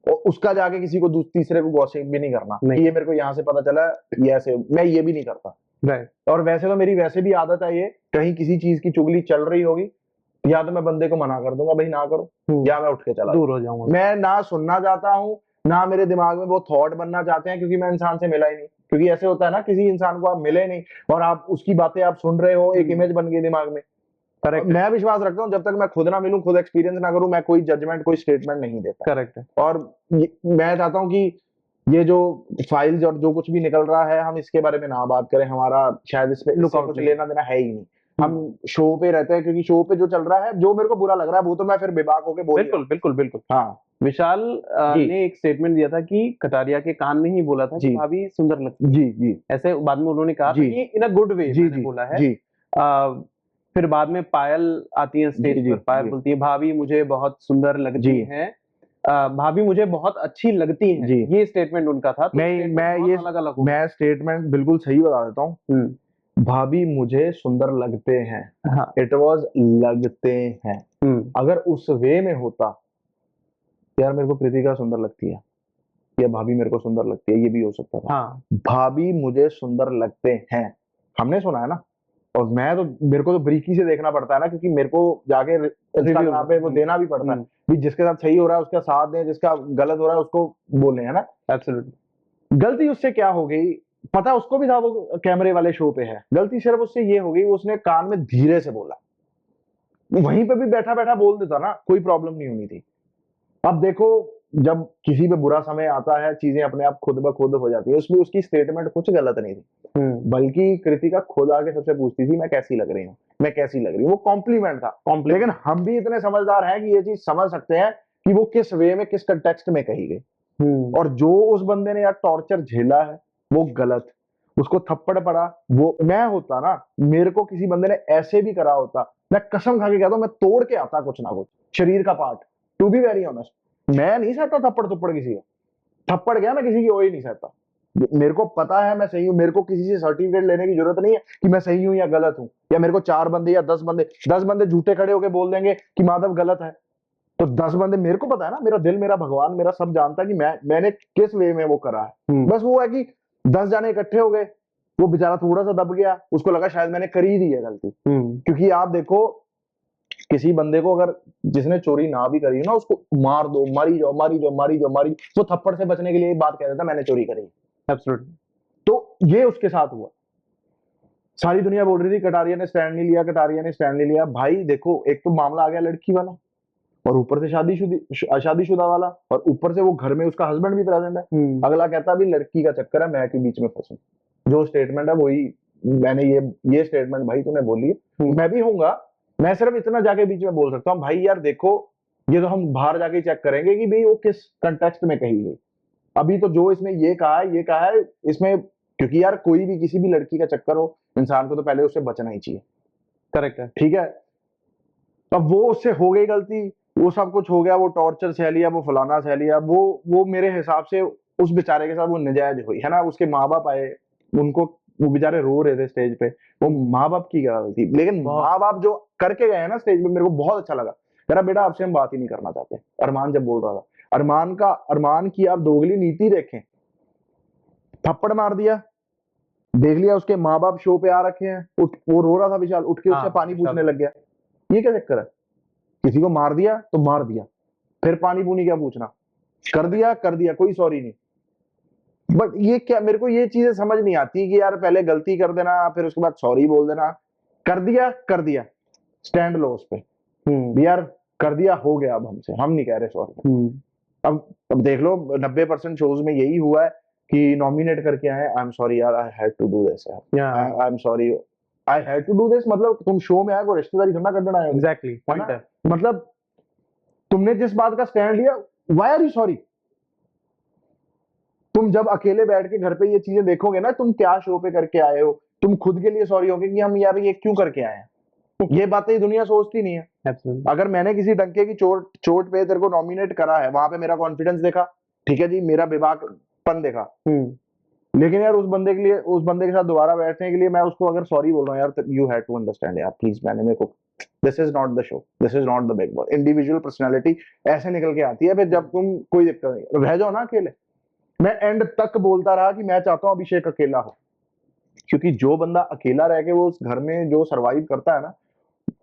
और उसका जाके किसी को तीसरे को गॉसिप भी नहीं करना कि ये मेरे को यहाँ से पता चला, ये ऐसे, मैं ये भी नहीं करता। और वैसे तो मेरी वैसे भी आदत है ये, कहीं किसी चीज की चुगली चल रही होगी, या तो मैं बंदे को मना कर दूंगा, भाई ना करो, या मैं उठ के चला दूर हो जाऊंगा। मैं ना सुनना चाहता हूँ, ना मेरे दिमाग में वो थॉट बनना चाहते हैं, क्योंकि मैं इंसान से मिला ही नहीं। क्योंकि ऐसे होता है ना, किसी इंसान को आप मिले नहीं और आप उसकी बातें आप सुन रहे हो, एक इमेज बन गई दिमाग में। करेक्ट। मैं विश्वास रखता हूँ जब तक मैं खुद ना मिलूं, खुद एक्सपीरियंस ना करूं, मैं कोई जजमेंट, कोई स्टेटमेंट नहीं देता। करेक्ट है। और मैं चाहता हूँ कि ये जो फाइल्स और जो कुछ भी निकल रहा है, हम इसके बारे में ना बात करें, हमारा शायद इस पे कुछ लेना देना है ही नहीं। हम शो पे रहते हैं, क्योंकि शो पे जो चल रहा है, जो मेरे को बुरा लग रहा है, वो तो मैं फिर बेबाक होके बोल। बिल्कुल। हाँ, विशाल ने एक स्टेटमेंट दिया था कि कटारिया के कान में ही बोला था कि भाभी सुंदर लगती। जी। ऐसे बाद में उन्होंने कहा था कि इन अ गुड वे बोला है। फिर बाद में पायल आती है स्टेज पर, पायल बोलती है भाभी मुझे बहुत सुंदर लगती है, भाभी मुझे बहुत अच्छी लगती है। ये स्टेटमेंट उनका था। मैं स्टेटमेंट बिल्कुल सही बता देता हूँ, भाभी मुझे सुंदर लगते हैं। हाँ, इट वॉज लगते हैं। अगर उस वे में होता, यार मेरे को प्रीतिका सुंदर लगती है, या भाभी मेरे को सुंदर लगती है, ये भी हो सकता था। हाँ, भाभी मुझे सुंदर लगते हैं, हमने सुना है ना। और मैं तो, मेरे को तो बरीकी से देखना पड़ता है ना, क्योंकि मेरे को जाके इंस्टाग्राम पे वो देना भी पड़ता है कि जिसके साथ सही हो रहा है उसका साथ दें, जिसका गलत हो रहा है उसको बोले, है ना। एब्सोल्युटली। गलती उससे क्या हो गई पता, उसको भी था, वो कैमरे वाले शो पे है। गलती सिर्फ उससे ये हो गई, उसने कान में धीरे से बोला, वहीं पे भी बैठा बैठा बोल देता ना, कोई प्रॉब्लम नहीं होनी थी। अब देखो, जब किसी पे बुरा समय आता है, चीजें अपने आप खुद ब खुद हो जाती है। उसमें उसकी स्टेटमेंट कुछ गलत नहीं थी, बल्कि कृतिका खुद आके सबसे पूछती थी मैं कैसी लग रही हूँ, मैं कैसी लग रही हूँ। वो कॉम्प्लीमेंट था। लेकिन हम भी इतने समझदार हैं कि ये चीज समझ सकते हैं कि वो किस वे में, किस कंटेक्स्ट में कही गई। और जो उस बंदे ने यार टॉर्चर झेला है, वो गलत, उसको थप्पड़ पड़ा, वो मैं होता ना, मेरे को किसी बंदे ने ऐसे भी करा होता, मैं कसम खा के कहता हूँ, मैं तोड़ के आता कुछ ना कुछ शरीर का part, to be very honest. मैं नहीं सहता थप्पड़ थप्पड़ किसी का, थप्पड़ गया, मैं किसी की हो ही नहीं सकता। मेरे को पता है मैं सही हूँ, मेरे को किसी से सर्टिफिकेट लेने की जरूरत नहीं है कि मैं सही हूँ या गलत हूँ, या मेरे को 4 बंदे या 10 बंदे झूठे खड़े होके बोल देंगे कि माधव गलत है, तो 10 बंदे, मेरे को पता है ना, मेरा दिल, मेरा भगवान, मेरा सब जानता है कि मैंने किस वे में वो करा है। बस वो है कि 10 जाने इकट्ठे हो गए, वो बेचारा थोड़ा सा दब गया, उसको लगा शायद मैंने कर ही दी है गलती। क्योंकि आप देखो, किसी बंदे को अगर जिसने चोरी ना भी करी ना, उसको मार दो, मारी जाओ, मारी जाओ, मारी जाओ, मारी, वो थप्पड़ से बचने के लिए बात कह देता मैंने चोरी करी। एब्सोल्युटली। तो ये उसके साथ हुआ। सारी दुनिया बोल रही थी कटारिया ने स्टैंड नहीं लिया, कटारिया ने स्टैंड नहीं लिया। भाई देखो, एक तो मामला आ गया लड़की वाला, और ऊपर से शादीशुदा वाला, और ऊपर से वो घर में उसका हस्बैंड भी प्रेजेंट है। अगला कहता भी लड़की का चक्कर है, मैं के बीच में फंसू। जो स्टेटमेंट है वही मैंने, ये स्टेटमेंट भाई तूने बोली, मैं भी हूंगा। मैं सिर्फ इतना जाके बीच में बोल सकता हूँ, भाई यार देखो, ये तो हम बाहर जाके चेक करेंगे कि भाई वो किस कंटेक्स्ट में कही गई। अभी तो जो इसमें ये कहा है इसमें, क्योंकि यार कोई भी किसी भी लड़की का चक्कर हो, इंसान को तो पहले उससे बचना ही चाहिए। करेक्ट है, ठीक है। अब वो उससे हो गई गलती, वो सब कुछ हो गया, वो टॉर्चर सह लिया, वो फलाना सह लिया, वो मेरे हिसाब से उस बेचारे के साथ वो नाजायज हुई है ना। उसके माँ बाप आए, उनको, वो बेचारे रो रहे थे स्टेज पे, वो माँ बाप की गलती। लेकिन माँ बाप जो करके गए ना स्टेज पे, मेरे को बहुत अच्छा लगा। मेरा बेटा आपसे हम बात ही नहीं करना चाहते, अरमान जब बोल रहा था, अरमान की आप दोगली नीति देखें। थप्पड़ मार दिया, देख लिया उसके माँ बाप शो पे आ रखे हैं, वो रो रहा था विशाल, उठ के उससे पानी पूछने लग गया। ये क्या चक्कर है? किसी को मार दिया तो मार दिया, फिर पानी पूनी क्या पूछना, कर दिया, कोई सॉरी नहीं। बट ये क्या, मेरे को ये चीजें समझ नहीं आती कि यार पहले गलती कर देना, फिर उसके बाद सॉरी बोल देना। कर दिया, स्टैंड लो उस पे, यार कर दिया, हो गया, अब हमसे, हम नहीं कह रहे सॉरी। अब देख लो 90% शोज में यही हुआ है कि नॉमिनेट करके आए, आई एम सॉरी यार, I had to do this, I am sorry, I had to do this. मतलब तुम शो में आए, वो रिश्तेदारी थोड़ा कर देना है। एग्जैक्टली, पॉइंट है। मतलब तुमने जिस बात का स्टैंड लिया, व्हाई आर यू सॉरी? तुम जब अकेले बैठ के घर पे ये चीजें देखोगे ना, तुम क्या शो पे करके आए हो, तुम खुद के लिए सॉरी होगे कि हम यार ये क्यों करके आए हैं। ये बातें दुनिया सोचती नहीं है। Absolutely. अगर मैंने किसी डंके की चोट पे तेरे को नॉमिनेट करा है, वहां पे मेरा कॉन्फिडेंस देखा, ठीक है जी, मेरा बेबाकपन देखा, लेकिन यार उस बंदे के साथ दोबारा बैठने के लिए मैं उसको अगर सॉरी बोल रहा हूँ, यार यू हैव टू अंडरस्टैंड यार प्लीज, मैंने मेरे को, this is not the show, this is not the big boss. Individual personality ऐसे निकल के आती है। फिर जब तुम, कोई दिक्कत नहीं, रह जाओ ना अकेले। मैं एंड तक बोलता रहा कि मैं चाहता हूँ अभिषेक अकेला हो, क्योंकि जो बंदा अकेला रह के वो उस घर में जो सर्वाइव करता है ना,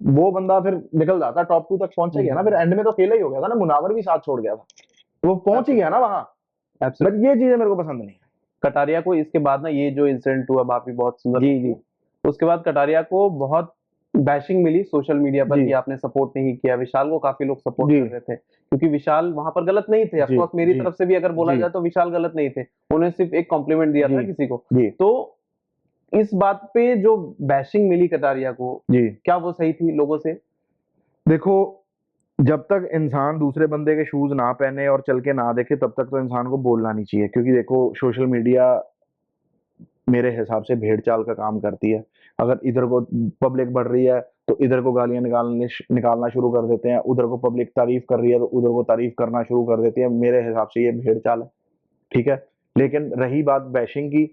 वो बंदा फिर निकल जाता है, टॉप 2 तक पहुंच गया ना। फिर एंड में तो अकेला ही हो गया था ना, मुनावर भी साथ छोड़ गया था, वो पहुंच ही गया ना वहां। बट ये चीजें मेरे को पसंद नहीं है। कटारिया को इसके बाद ना, ये जो इंसिडेंट हुआ, बात भी बहुत सुंदर जी, उसके बाद कटारिया को बहुत बैशिंग मिली सोशल मीडिया पर कि आपने सपोर्ट नहीं किया। विशाल को काफी लोग सपोर्ट कर रहे थे, क्योंकि विशाल वहां पर गलत नहीं थे। ऑफ कोर्स मेरी तरफ से भी अगर बोला जाए तो विशाल गलत नहीं थे, उन्होंने सिर्फ एक कॉम्प्लीमेंट दिया था किसी को। तो इस बात पे जो बैशिंग मिली कटारिया को, क्या वो सही थी लोगों से? देखो, जब तक इंसान दूसरे बंदे के शूज ना पहने और चल के ना देखे, तब तक तो इंसान को बोलना नहीं चाहिए। क्योंकि देखो, सोशल मीडिया मेरे हिसाब से भेड़ चाल का काम करती है। अगर इधर को पब्लिक बढ़ रही है तो इधर को गालियां निकालना शुरू कर देते हैं, उधर को पब्लिक तारीफ कर रही है तो उधर को तारीफ करना शुरू कर देती है। मेरे हिसाब से ये भेड़ चाल है, ठीक है। लेकिन रही बात बैशिंग की,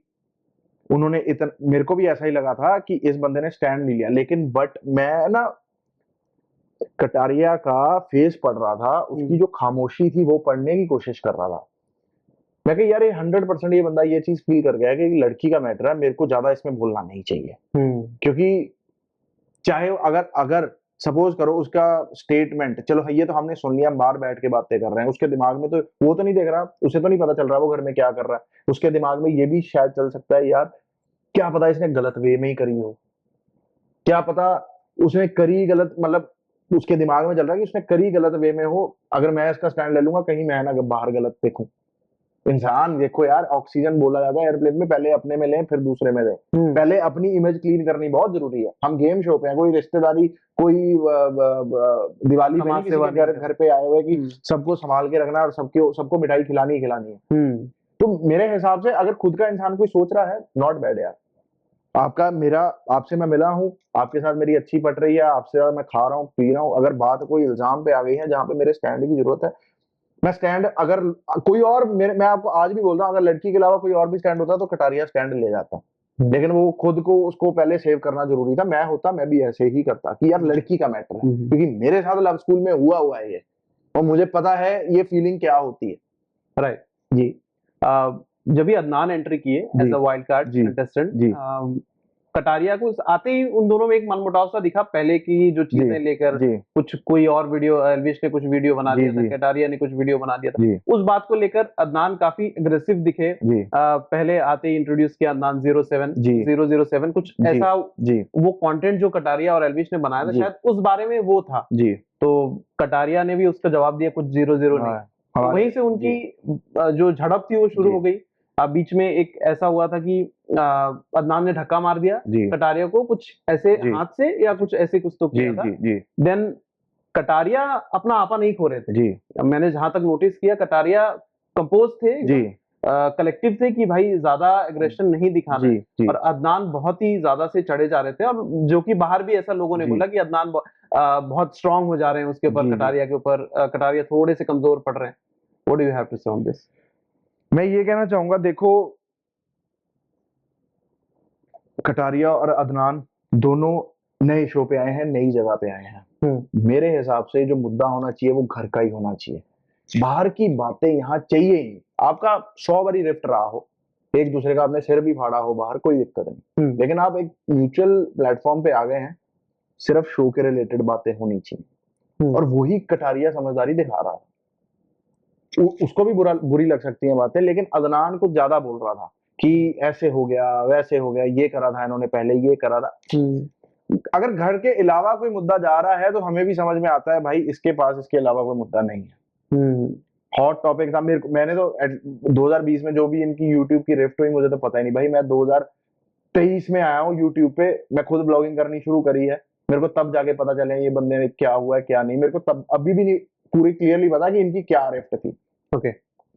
उन्होंने इतना, मेरे को भी ऐसा ही लगा था कि इस बंदे ने स्टैंड नहीं लिया, लेकिन बट मैं ना कटारिया का फेस पढ़ रहा था, उसकी जो खामोशी थी वो पढ़ने की कोशिश कर रहा था। मैं कह यार ये 100% ये बंदा ये चीज फील कर गया है कि लड़की का मैटर है, मेरे को ज्यादा इसमें बोलना नहीं चाहिए। क्योंकि चाहे अगर अगर सपोज करो उसका स्टेटमेंट, चलो ये तो हमने सुन लिया, हम बाहर बैठ के बातें कर रहे हैं, उसके दिमाग में तो वो तो नहीं देख रहा, उसे तो नहीं पता चल रहा वो घर में क्या कर रहा है। उसके दिमाग में ये भी शायद चल सकता है, यार क्या पता इसने गलत वे में ही करी हो, क्या पता उसने करी गलत, मतलब उसके दिमाग में चल रहा है कि उसने करी गलत वे में हो। अगर मैं इसका स्टैंड ले लूंगा, कहीं मैं ना बाहर गलत देखूं। इंसान देखो यार, ऑक्सीजन बोला जाता है एयरप्लेन में, पहले अपने में लें फिर दूसरे में दें। पहले अपनी इमेज क्लीन करनी बहुत जरूरी है। हम गेम शो पे हैं, कोई रिश्तेदारी, कोई दिवाली पे नहीं किसी के घर पे आए हुए कि सबको संभाल के रखना और सबको मिठाई खिलानी है। तो मेरे हिसाब से अगर खुद का इंसान कोई सोच रहा है, नॉट बैड यार। आपसे मैं मिला हूँ, आपके साथ मेरी अच्छी पट रही है, आपसे मैं खा रहा हूँ पी रहा हूँ, अगर बात कोई इल्जाम पे आ गई है जहां पे मेरे स्टैंड की जरूरत है, मैं स्टैंड अगर कोई और मैं आपको आज भी बोल रहा हूँ, अगर लड़की के अलावा कोई और भी स्टैंड होता तो कटारिया स्टैंड ले जाता, लेकिन वो खुद को उसको पहले सेव करना जरूरी था। मैं होता मैं भी ऐसे ही करता कि यार लड़की का मैटर है, क्योंकि मेरे साथ लव स्कूल में हुआ है ये, और मुझे पता है ये फीलिंग क्या होती है। राइट जी। जब भी अदनान एंट्री किए as a wild card contestant, Kataria को आते ही उन दोनों में एक मनमुटाव सा दिखा, पहले की जो चीजें लेकर, कुछ कोई और वीडियो, एल्विश ने कुछ वीडियो बना दिया था, कटारिया ने कुछ वीडियो बना दिया था, उस बात को लेकर अदनान काफी अग्रेसिव दिखे। पहले आते ही इंट्रोड्यूस किया अदनान 007 कुछ ऐसा, वो कंटेंट जो कटारिया और एल्विश ने बनाया था शायद उस बारे में वो था। तो कटारिया ने भी उसका जवाब दिया कुछ 00 नहीं। वहीं से उनकी जो झड़प थी वो शुरू हो गई। बीच में एक ऐसा हुआ था कि अदनान ने धक्का मार दिया कटारिया को, कुछ ऐसे हाथ से या कुछ ऐसे कुछ तो किया था। देन कटारिया अपना आपा नहीं खो रहे थे। मैंने जहां तक नोटिस किया, कटारिया कंपोज थे, कलेक्टिव थे कि भाई ज्यादा एग्रेशन नहीं दिखाना है, और अदनान बहुत ही ज्यादा से चढ़े जा रहे थे, और जो कि बाहर भी ऐसा लोगों ने बोला कि अदनान बहुत स्ट्रांग हो जा रहे हैं उसके ऊपर, कटारिया के ऊपर, कटारिया थोड़े से कमजोर पड़ रहे हैं। What do you have to say on this? मैं ये कहना चाहूंगा, देखो कटारिया और अदनान दोनों नए शो पे आए हैं, नई जगह पे आए हैं। मेरे हिसाब से जो मुद्दा होना चाहिए वो घर का ही होना चाहिए, बाहर की बातें यहाँ चाहिए ही। आपका 100 बारी रिफ्ट रहा हो, एक दूसरे का आपने सिर भी फाड़ा हो बाहर, कोई दिक्कत नहीं, लेकिन आप एक म्यूचुअल प्लेटफॉर्म पे आ गए हैं, सिर्फ शो के रिलेटेड बातें होनी चाहिए। और वही कटारिया समझदारी दिखा रहा था। उसको भी बुरी लग सकती है बातें, लेकिन अदनान कुछ ज्यादा बोल रहा था कि ऐसे हो गया, वैसे हो गया, ये करा था इन्होंने पहले, ये करा था। अगर घर के अलावा कोई मुद्दा जा रहा है तो हमें भी समझ में आता है भाई इसके पास इसके अलावा कोई मुद्दा नहीं है। हॉट टॉपिक था मैंने तो 2020 में जो भी इनकी यूट्यूब की रिफ्ट हुई, मुझे तो पता ही नहीं भाई। मैं 2023 में आया हूँ यूट्यूब पे, मैं खुद ब्लॉगिंग करनी शुरू करी है, मेरे को तब जाके पता चले ये बंदे ने क्या हुआ है क्या नहीं। मेरे को तब अभी भी नहीं पूरी क्लियरली पता कि इनकी क्या रिफ्ट थी। ओके।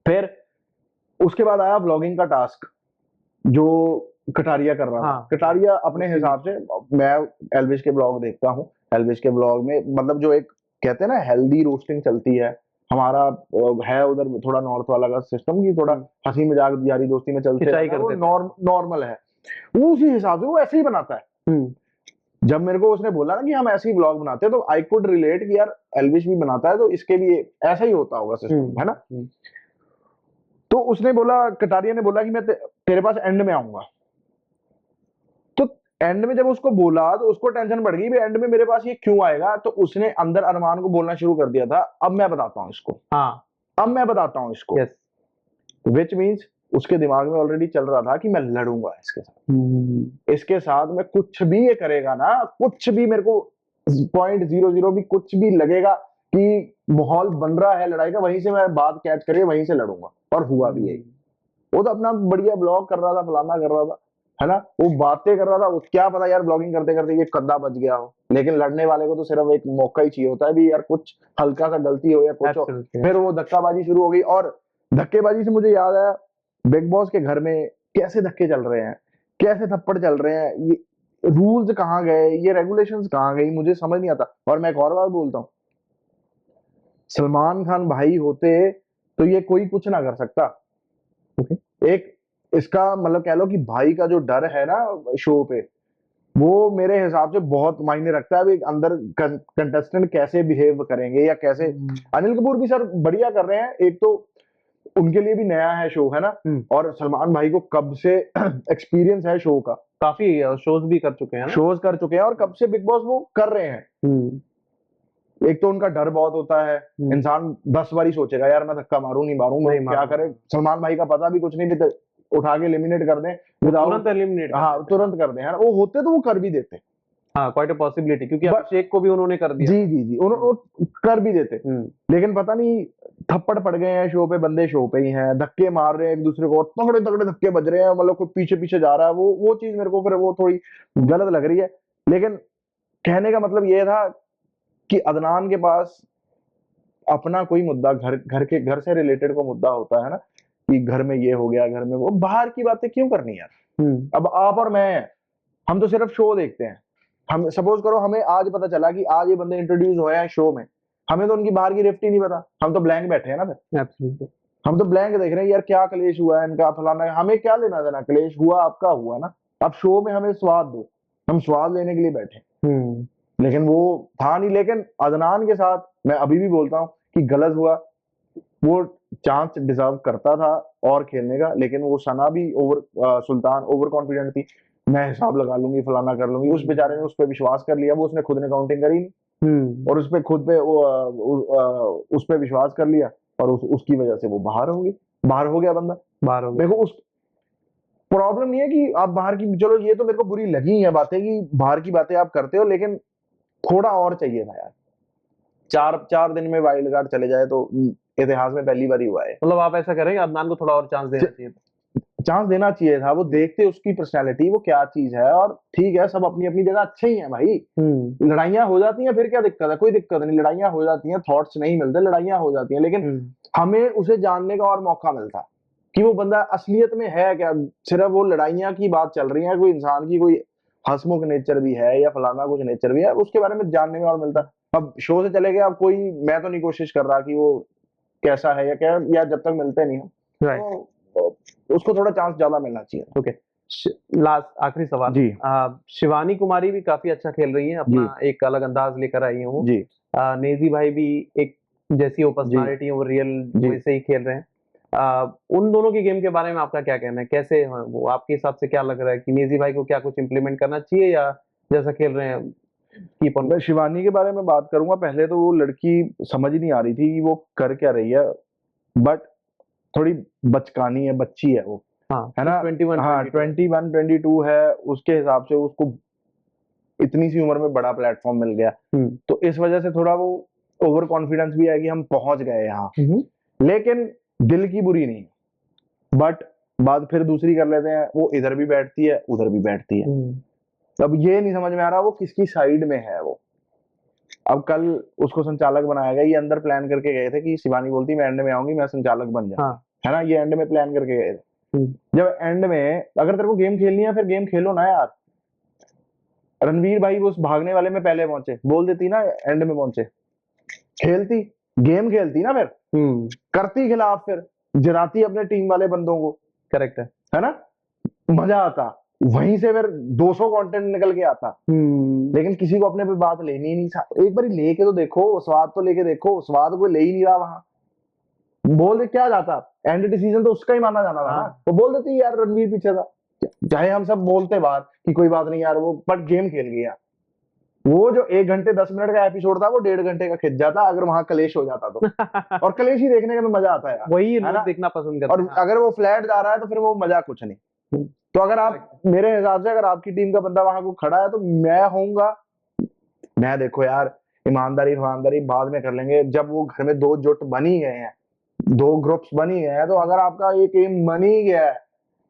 फिर उसके बाद आया ब्लॉगिंग का टास्क जो कटारिया कर रहा था। कटारिया अपने हिसाब से, मैं एल्विश के ब्लॉग देखता हूँ, एल्विश के ब्लॉग में मतलब जो एक कहते हैं ना हेल्दी रोस्टिंग चलती है, हमारा है उधर थोड़ा नॉर्थ वाला का सिस्टम की थोड़ा हंसी मजाक यारी दोस्ती में चलते है, वो नॉर्मल है, वो उसी हिसाब से वो ऐसे ही बनाता है। जब मेरे को उसने बोला ना कि हम ऐसे ही ब्लॉग बनाते हैं, तो आई कुड रिलेट कि यार एल्विश भी बनाता है तो इसके भी ऐसा ही होता होगा सिस्टम, है ना। तो उसने बोला, कटारिया ने बोला कि मैं तेरे पास एंड में आऊंगा। तो एंड में जब उसको बोला तो उसको टेंशन बढ़ गई, एंड में मेरे पास ये क्यों आएगा। तो उसने अंदर अरमान को बोलना शुरू कर दिया था, अब मैं बताता हूँ इसको, अब मैं बताता हूँ इसको, विच मीन्स उसके दिमाग में ऑलरेडी चल रहा था कि मैं लड़ूंगा इसके साथ, इसके साथ मैं कुछ भी ये करेगा ना, कुछ भी मेरे को 0.00 भी कुछ भी लगेगा कि माहौल बन रहा है लड़ाई का, वहीं से मैं बात कैच करके वहीं से लड़ूंगा। और हुआ भी यही। वो तो अपना बढ़िया ब्लॉग कर रहा था, फलाना कर रहा था, है ना, वो बातें कर रहा था, वो क्या पता यार ब्लॉगिंग करते करते ये कद्दा बच गया हो। लेकिन लड़ने वाले को तो सिर्फ एक मौका ही चाहिए होता है भी, यार कुछ हल्का सा गलती हो या कुछ हो। फिर वो धक्काबाजी शुरू हो गई, और धक्केबाजी से मुझे याद आया बिग बॉस के घर में कैसे धक्के चल रहे हैं, कैसे थप्पड़ चल रहे हैं, ये रूल्स कहाँ गए, ये रेगुलेशंस कहाँ गई, मुझे समझ नहीं आता। और मैं एक और बात बोलता हूँ, सलमान खान भाई होते तो ये कोई कुछ ना कर सकता। एक इसका मतलब कह लो कि भाई का जो डर है ना शो पे, वो मेरे हिसाब से बहुत मायने रखता है। अभी अंदर कंटेस्टेंट कैसे बिहेव करेंगे या कैसे। अनिल कपूर भी सर बढ़िया कर रहे हैं, एक तो उनके लिए भी नया है शो, है ना, और सलमान भाई को कब से एक्सपीरियंस है शो का, काफी शोज भी कर चुके हैं, शोज कर चुके हैं, और कब से बिग बॉस वो कर रहे हैं। एक तो उनका डर बहुत होता है, इंसान 10 बारी सोचेगा यार मैं धक्का मारूं नहीं मारूं, मैं क्या करे। सलमान भाई का पता भी कुछ नहीं, भी उठा के एलिमिनेट कर दें, तुरंत एलिमिनेट, हाँ तुरंत कर दें, है ना, वो होते तो वो कर भी देते। हाँ, क्वाइट अ पॉसिबिलिटी, क्योंकि अभिषेक को भी उन्होंने कर दिया। जी उन्होंने कर भी देते। लेकिन पता नहीं थप्पड़ पड़ गए हैं शो पे, बंदे शो पे ही हैं, धक्के मार रहे हैं एक दूसरे को, तगड़े तगड़े धक्के बज रहे हैं, मतलब कोई पीछे पीछे जा रहा है, वो चीज मेरे को फिर वो थोड़ी गलत लग रही है। लेकिन कहने का मतलब ये था कि अदनान के पास अपना कोई मुद्दा, घर से रिलेटेड को मुद्दा होता है ना, कि घर में ये हो गया, घर में वो, बाहर की बातें क्यों करनी यार। अब आप और मैं, हम तो सिर्फ शो देखते हैं। हम सपोज करो हमें आज पता चला कि आज ये बंदे इंट्रोड्यूस हुए हैं शो में, हमें तो उनकी बाहर की रिफ्ट ही नहीं पता, हम तो ब्लैंक बैठे हैं ना फिर। एब्सोल्युटली। हम तो ब्लैंक देख रहे हैं यार, क्या क्लेश हुआ है इनका, फलाना, हमें क्या लेना देना, क्लेश हुआ आपका हुआ ना, अब शो में हमें स्वाद दो, हम स्वाद लेने के लिए बैठे। लेकिन वो था नहीं। लेकिन अदनान के साथ मैं अभी भी बोलता हूँ कि गलत हुआ, वो चांस डिजर्व करता था और खेलने का, लेकिन वो सना भी सुल्तान ओवर कॉन्फिडेंट थी, मैं हिसाब लगा लूंगी, फलाना कर लूंगी। उस बेचारे ने उस पर विश्वास कर लिया, वो उसने खुद ने काउंटिंग करी नहीं, और उस पे खुद पे उस पे विश्वास कर लिया, और उसकी वजह से वो बाहर हो गई, बाहर हो गया बंदा, बाहर हो गया। देखो उस प्रॉब्लम नहीं है कि आप बाहर की, चलो ये तो मेरे को बुरी लगी है बातें कि बाहर की बातें आप करते हो, लेकिन थोड़ा और चाहिए था यार। 4 दिन में वाइल्ड कार्ड चले जाए तो इतिहास में पहली बार ही हुआ है। मतलब आप ऐसा करेंगे अदनान को थोड़ा और चांस देना चाहिए था? चांस देना चाहिए था, वो देखते उसकी पर्सनैलिटी वो क्या चीज है। और ठीक है, सब अपनी अपनी जगह अच्छे ही हैं भाई, लड़ाइयाँ हो जाती हैं, फिर क्या दिक्कत है, कोई दिक्कत नहीं, लड़ाइयाँ हो जाती हैं, थॉट्स नहीं मिलते, लड़ाइयाँ हो जाती हैं, लेकिन हमें उसे जानने का और मौका मिलता कि वो बंदा असलियत में है क्या। सिर्फ वो लड़ाइयाँ की बात चल रही है, कोई इंसान की कोई हंसमुख नेचर भी है या फलाना कुछ नेचर भी है, उसके बारे में जानने में और मिलता। अब शो से चले गए, अब कोई, मैं तो नहीं कोशिश कर रहा कि वो कैसा है या क्या, या जब तक मिलते नहीं हो तो उसको थोड़ा चांस ज्यादा मिलना चाहिए। ओके, लास्ट आखिरी सवाल जी। शिवानी कुमारी भी काफी अच्छा खेल रही हैं, अपना एक अलग अंदाज लेकर आई हैं वो जी। नेजी भाई भी एक जैसी वो पर्सनालिटी है, वो रियल वैसे ही खेल रहे हैं। उन दोनों के गेम के बारे में आपका क्या कहना है, कैसे वो आपके हिसाब से क्या लग रहा है कि नेजी भाई को क्या कुछ इंप्लीमेंट करना चाहिए, या जैसा खेल रहे हैं कीप ऑन? मैं शिवानी के बारे में बात करूंगा। पहले तो वो लड़की समझ ही नहीं आ रही थी कि वो कर क्या रही है, बट थोड़ी बचकानी है, बच्ची है वो, है ना, 21-22 है, उसके हिसाब से उसको इतनी सी उम्र में बड़ा प्लेटफॉर्म मिल गया, तो इस वजह से थोड़ा वो ओवर कॉन्फिडेंस भी है कि हम पहुंच गए यहाँ। लेकिन दिल की बुरी नहीं, बट बात फिर दूसरी कर लेते हैं, वो इधर भी बैठती है उधर भी बैठती है। अब ये नहीं समझ में आ रहा वो किसकी साइड में है वो। अब कल उसको संचालक बनाया गया, ये अंदर प्लान करके गए थे कि शिवानी बोलती मैं एंड में आऊंगी, मैं संचालक बन जाऊंगी, है ना, ये एंड में प्लान करके गए थे। जब एंड में अगर तेरे को गेम खेलनी है फिर गेम खेलो ना यार। रणवीर भाई वो उस भागने वाले में पहले पहुंचे, बोल देती ना एंड में पहुंचे, खेलती गेम, खेलती ना, फिर करती खिलाफ, फिर जिताती अपने टीम वाले बंदों को। करेक्ट है ना, मजा आता, वहीं से फिर 200 कंटेंट निकल के आता। लेकिन किसी को अपने पे बात लेनी ही नहीं। एक बार लेके तो देखो, स्वाद तो लेके देखो, स्वाद कोई ले ही नहीं रहा वहां। बोल दे क्या जाता, एंड डिसीजन तो उसका ही माना जाना था ना, तो बोल देती यार रणवीर पीछे था, चाहे हम सब बोलते बात कि कोई बात नहीं यार वो, बट गेम खेल गया। वो जो 1 घंटे 10 मिनट का एपिसोड था वो 1.5 घंटे का खिंच जाता अगर वहां कलेश हो जाता तो। और कलेश ही देखने का मजा आता है यार, वही लोग देखना पसंद करते हैं। और अगर वो फ्लैट जा रहा है तो फिर वो मजा कुछ नहीं। तो अगर आप, मेरे हिसाब से अगर आपकी टीम का बंदा वहां को खड़ा है तो मैं होऊंगा, मैं देखो यार, ईमानदारी बाद में कर लेंगे, जब वो घर में 2 जुट बन ही गए हैं, 2 ग्रुप्स बन ही गए हैं, तो अगर आपका एक एम बन ही गया है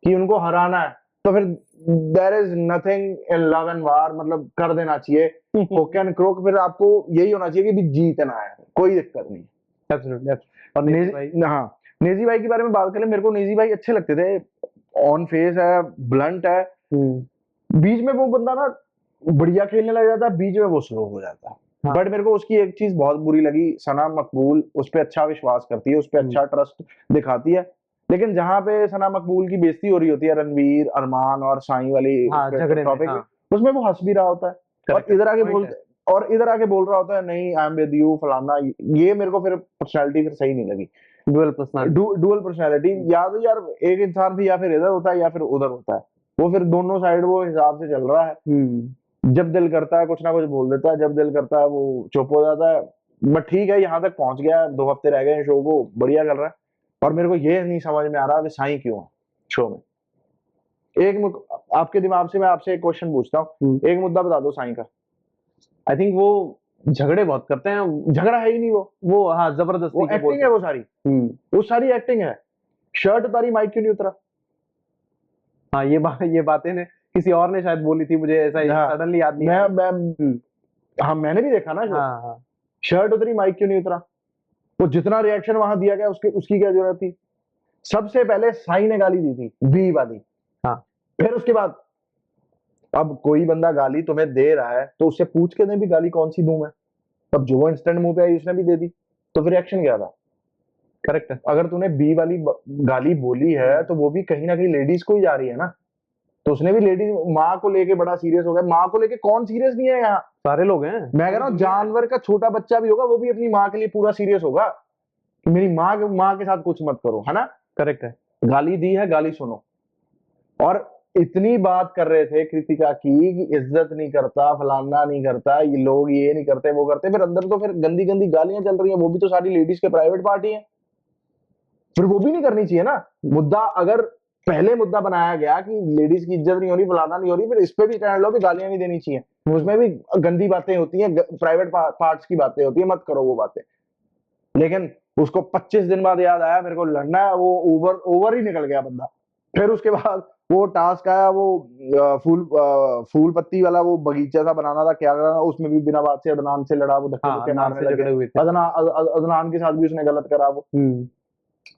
कि उनको हराना है, तो फिर there is nothing in love and war, मतलब कर देना चाहिए हुक एंड क्रोक। फिर आपको यही होना चाहिए कि भी जीतना है, कोई दिक्कत नहीं। और नेजी भाई के बारे में बात करें, मेरे को नेजी भाई अच्छे लगते थे, ऑन फेस है, ब्लंट है, बीच में वो बंदा ना बढ़िया खेलने लग जाता है, बीच में वो स्लो हो जाता है। बट मेरे को उसकी एक चीज बहुत बुरी लगी, सना मकबूल उस पर अच्छा विश्वास करती है, उस पर अच्छा ट्रस्ट दिखाती है, लेकिन जहां पे सना मकबूल की बेइज्जती हो रही होती है रणवीर, अरमान और साई वाली टॉपिक में, उसमें वो हंस भी रहा होता है और इधर आके बोल रहा होता है नहीं आई एम विद यू फलाना। ये मेरे को फिर पर्सनालिटी फिर सही नहीं लगी, डुअल पर्सनालिटी। या तो यार एक इंसान भी या फिर इधर होता है या फिर उधर होता है, वो फिर दोनों साइड वो हिसाब से चल रहा है। जब दिल करता है कुछ ना कुछ बोल देता है, जब दिल करता है वो चुप हो जाता है। बट ठीक है, यहाँ तक पहुंच गया, 2 हफ्ते रह गए शो को, बढ़िया कर रहा है। और मेरे को ये नहीं समझ में आ रहा कि साई क्यों है शो में। आपके दिमाग से मैं आपसे एक क्वेश्चन पूछता हूँ, एक मुद्दा बता दो साई का। आई थिंक वो झगड़े बहुत करते हैं। झगड़ा है ही नहीं वो हाँ जबरदस्ती वो एक्टिंग है, वो सारी वो सारी एक्टिंग है। शर्ट उतारी, माइक क्यों नहीं उतरा? हाँ ये बातें ने किसी और ने शायद बोली थी, मुझे ऐसा सडनली याद नहीं। हाँ मैंने भी देखा ना, शर्ट उतरी, माइक क्यों नहीं उतरा? वो जितना रिएक्शन वहां दिया गया उसकी क्या जरूरत थी? सबसे पहले साई ने गाली दी थी, बी वाली। फिर उसके बाद अब कोई बंदा गाली तुम्हें दे रहा है तो उससे पूछ के दे भी गाली कौन सी दूं मैं, अब जो वो इंस्टेंट मुंह पे आई उसने भी दे दी, तो फिर एक्शन क्या था? करेक्ट है। अगर तूने बी वाली गाली बोली है तो वो भी कहीं ना कहीं लेडीज को ही जा रही है ना, तो उसने भी लेडीज माँ को लेके बड़ा सीरियस हो गया। माँ को लेके कौन सीरियस नहीं है यहाँ? सारे लोग हैं। मैं कह रहा हूँ जानवर का छोटा बच्चा भी होगा वो भी अपनी माँ के लिए पूरा सीरियस होगा कि मेरी माँ के साथ कुछ मत करो, है ना? करेक्ट है। गाली दी है, गाली सुनो। और इतनी बात कर रहे थे कृतिका की कि इज्जत नहीं करता, फलाना नहीं करता, ये लोग ये नहीं करते, वो करते, फिर अंदर तो फिर गंदी गंदी गालियां चल रही हैं, वो भी तो सारी लेडीज के प्राइवेट पार्टी है, फिर वो भी नहीं करनी चाहिए ना। मुद्दा अगर पहले मुद्दा बनाया गया कि लेडीज की इज्जत नहीं हो रही, फलाना नहीं हो रही, फिर इस पे भी स्टैंड लो कि गालियां नहीं देनी चाहिए, उसमें भी गंदी बातें होती हैं, प्राइवेट पार्ट्स की बातें होती है, मत करो वो बातें। लेकिन उसको 25 दिन बाद याद आया मेरे को लड़ना है, वो ओवर ही निकल गया बंदा। फिर उसके बाद वो टास्क आया, वो फूल पत्ती वाला वो बगीचा सा बनाना था, क्या करना, उसमें भी बिना बात से अदनान से लड़ा, वो धक्के धक्के मारने लगे हुए थे, अदनान के साथ भी उसने गलत करा। वो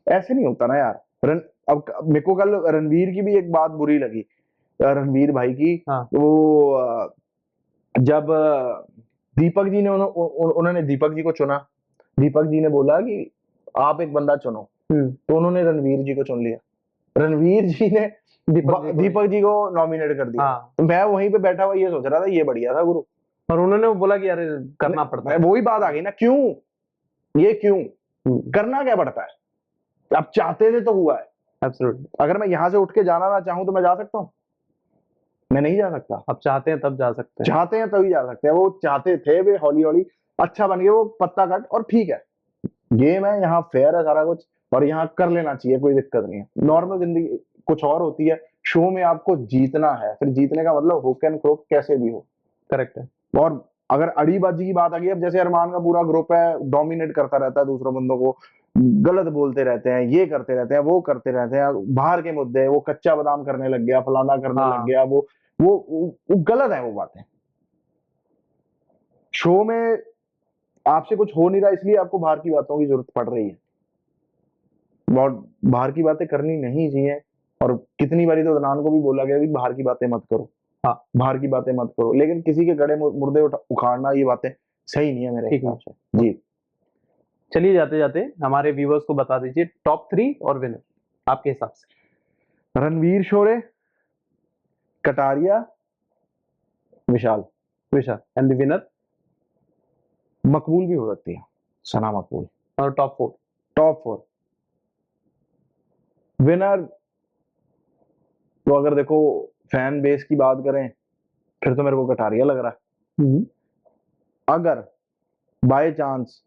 ऐसे नहीं होता ना यार। अब मेरे को कल रणवीर की भी एक बात बुरी लगी, रणवीर भाई की। वो जब दीपक जी ने उन्होंने दीपक जी को चुना, दीपक जी ने बोला कि आप एक बंदा चुनो, तो उन्होंने रणवीर जी को चुन लिया। रणवीर जी ने दीपक जी को नॉमिनेट कर दिया। तो मैं वहीं पे बैठा हुआ ये सोच रहा था ये बढ़िया था गुरु, और उन्होंने बोला कि यार करना पड़ता है। वही बात आ गई ना, क्यों ये क्यों करना क्या पड़ता है? अब चाहते थे तो हुआ है। एब्सोल्युटली। अगर मैं यहाँ से उठ के जाना ना चाहूं तो मैं जा सकता हूँ? मैं नहीं जा सकता। अब चाहते हैं तब जा सकते हैं, चाहते हैं तभी जा सकते हैं। वो चाहते थे, वे हौली हौली अच्छा बन गए, वो पत्ता कट, और ठीक है, गेम है, यहाँ फेयर है सारा कुछ, और यहाँ कर लेना चाहिए, कोई दिक्कत नहीं है। नॉर्मल जिंदगी कुछ और होती है, शो में आपको जीतना है, फिर जीतने का मतलब हुक एंड क्रोक कैसे भी हो। करेक्ट है। और अगर अड़ीबाजी की बात आ गई, अब जैसे अरमान का पूरा ग्रुप है, डोमिनेट करता रहता है दूसरों बंदों को, गलत बोलते रहते हैं, ये करते रहते हैं, वो करते रहते हैं, बाहर के मुद्दे, वो कच्चा बादाम करने लग गया, फलाना करने लग गया, वो गलत है वो बातें। शो में आपसे कुछ हो नहीं रहा, इसलिए आपको बाहर की बातों की जरूरत पड़ रही है। बहुत बाहर की बातें करनी नहीं चाहिए, और कितनी बारी तो अदनान को भी बोला गया कि बाहर की बातें मत करो, हाँ बाहर की बातें मत करो, लेकिन किसी के गड़े मुर्दे उखाड़ना, ये बातें सही नहीं है मेरे हिसाब से। जी चलिए जाते जाते हमारे व्यूअर्स को बता दीजिए टॉप 3 और विनर आपके हिसाब से। Ranvir Shorey, Kataria, Vishal. And the winner? मकबूल भी हो सकती है, सना मकबूल। और टॉप 4? टॉप 4 विनर तो अगर देखो फैन बेस की बात करें, फिर तो मेरे को कटारिया लग रहा है। अगर बाय चांस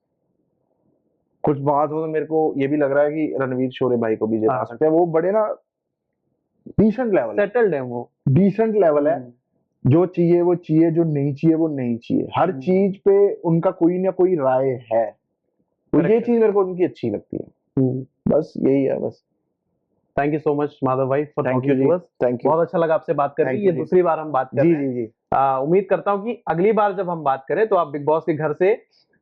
कुछ बात हो तो मेरे को ये भी लग रहा है कि रणवीर शोरे भाई को भी जिता सकते हैं। वो बड़े ना डिसेंट लेवल, सेटल्ड है, वो डिसेंट लेवल है। जो चाहिए वो चाहिए, जो नहीं चाहिए वो नहीं चाहिए। हर चीज पे उनका कोई ना कोई राय है, तो ये चीज मेरे को उनकी अच्छी लगती है। बस यही है बस। Thank you so much Madhav भाई फॉर थैंक यू जी, थैंक यू। बहुत अच्छा लगा आपसे बात करके। ये दूसरी बार हम बात कर रहे हैं। जी। उम्मीद करता हूँ कि अगली बार जब हम बात करें तो आप बिग बॉस के घर से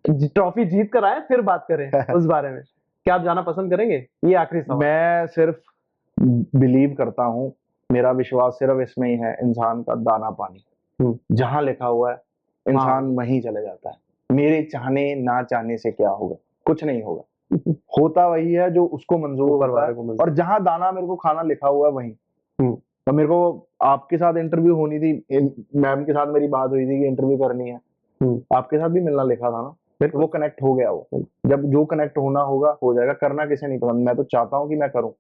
ट्रॉफी जीत कर आए, फिर बात करें उस बारे में। क्या आप जाना पसंद करेंगे? ये आखिरी सवाल। मैं सिर्फ बिलीव करता हूँ, मेरा विश्वास सिर्फ इसमें ही है, इंसान का दाना पानी जहां लिखा हुआ है इंसान वहीं चले जाता है। मेरे चाहने ना चाहने से क्या होगा? कुछ नहीं होगा। होता वही है जो उसको मंजूर होता है, और जहां दाना मेरे को खाना लिखा हुआ है वहीं। तो मेरे को आपके साथ इंटरव्यू होनी थी, मैम के साथ मेरी बात हुई थी कि इंटरव्यू करनी है, आपके साथ भी मिलना लिखा था ना, फिर वो कनेक्ट हो गया। वो जब जो कनेक्ट होना होगा हो जाएगा। करना किसे नहीं पसंद, मैं तो चाहता हूँ कि मैं करूँ,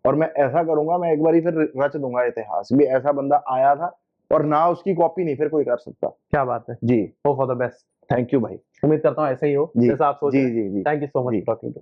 और मैं ऐसा करूंगा, मैं एक बार फिर रच दूंगा इतिहास भी। ऐसा बंदा आया था और ना उसकी कॉपी नहीं फिर कोई कर सकता। क्या बात है जी। Hope for the best. Thank you भाई, उम्मीद करता हूँ ऐसे ही हो जैसा आप सोच रहे हैं। जी। Thank you so much for talking to.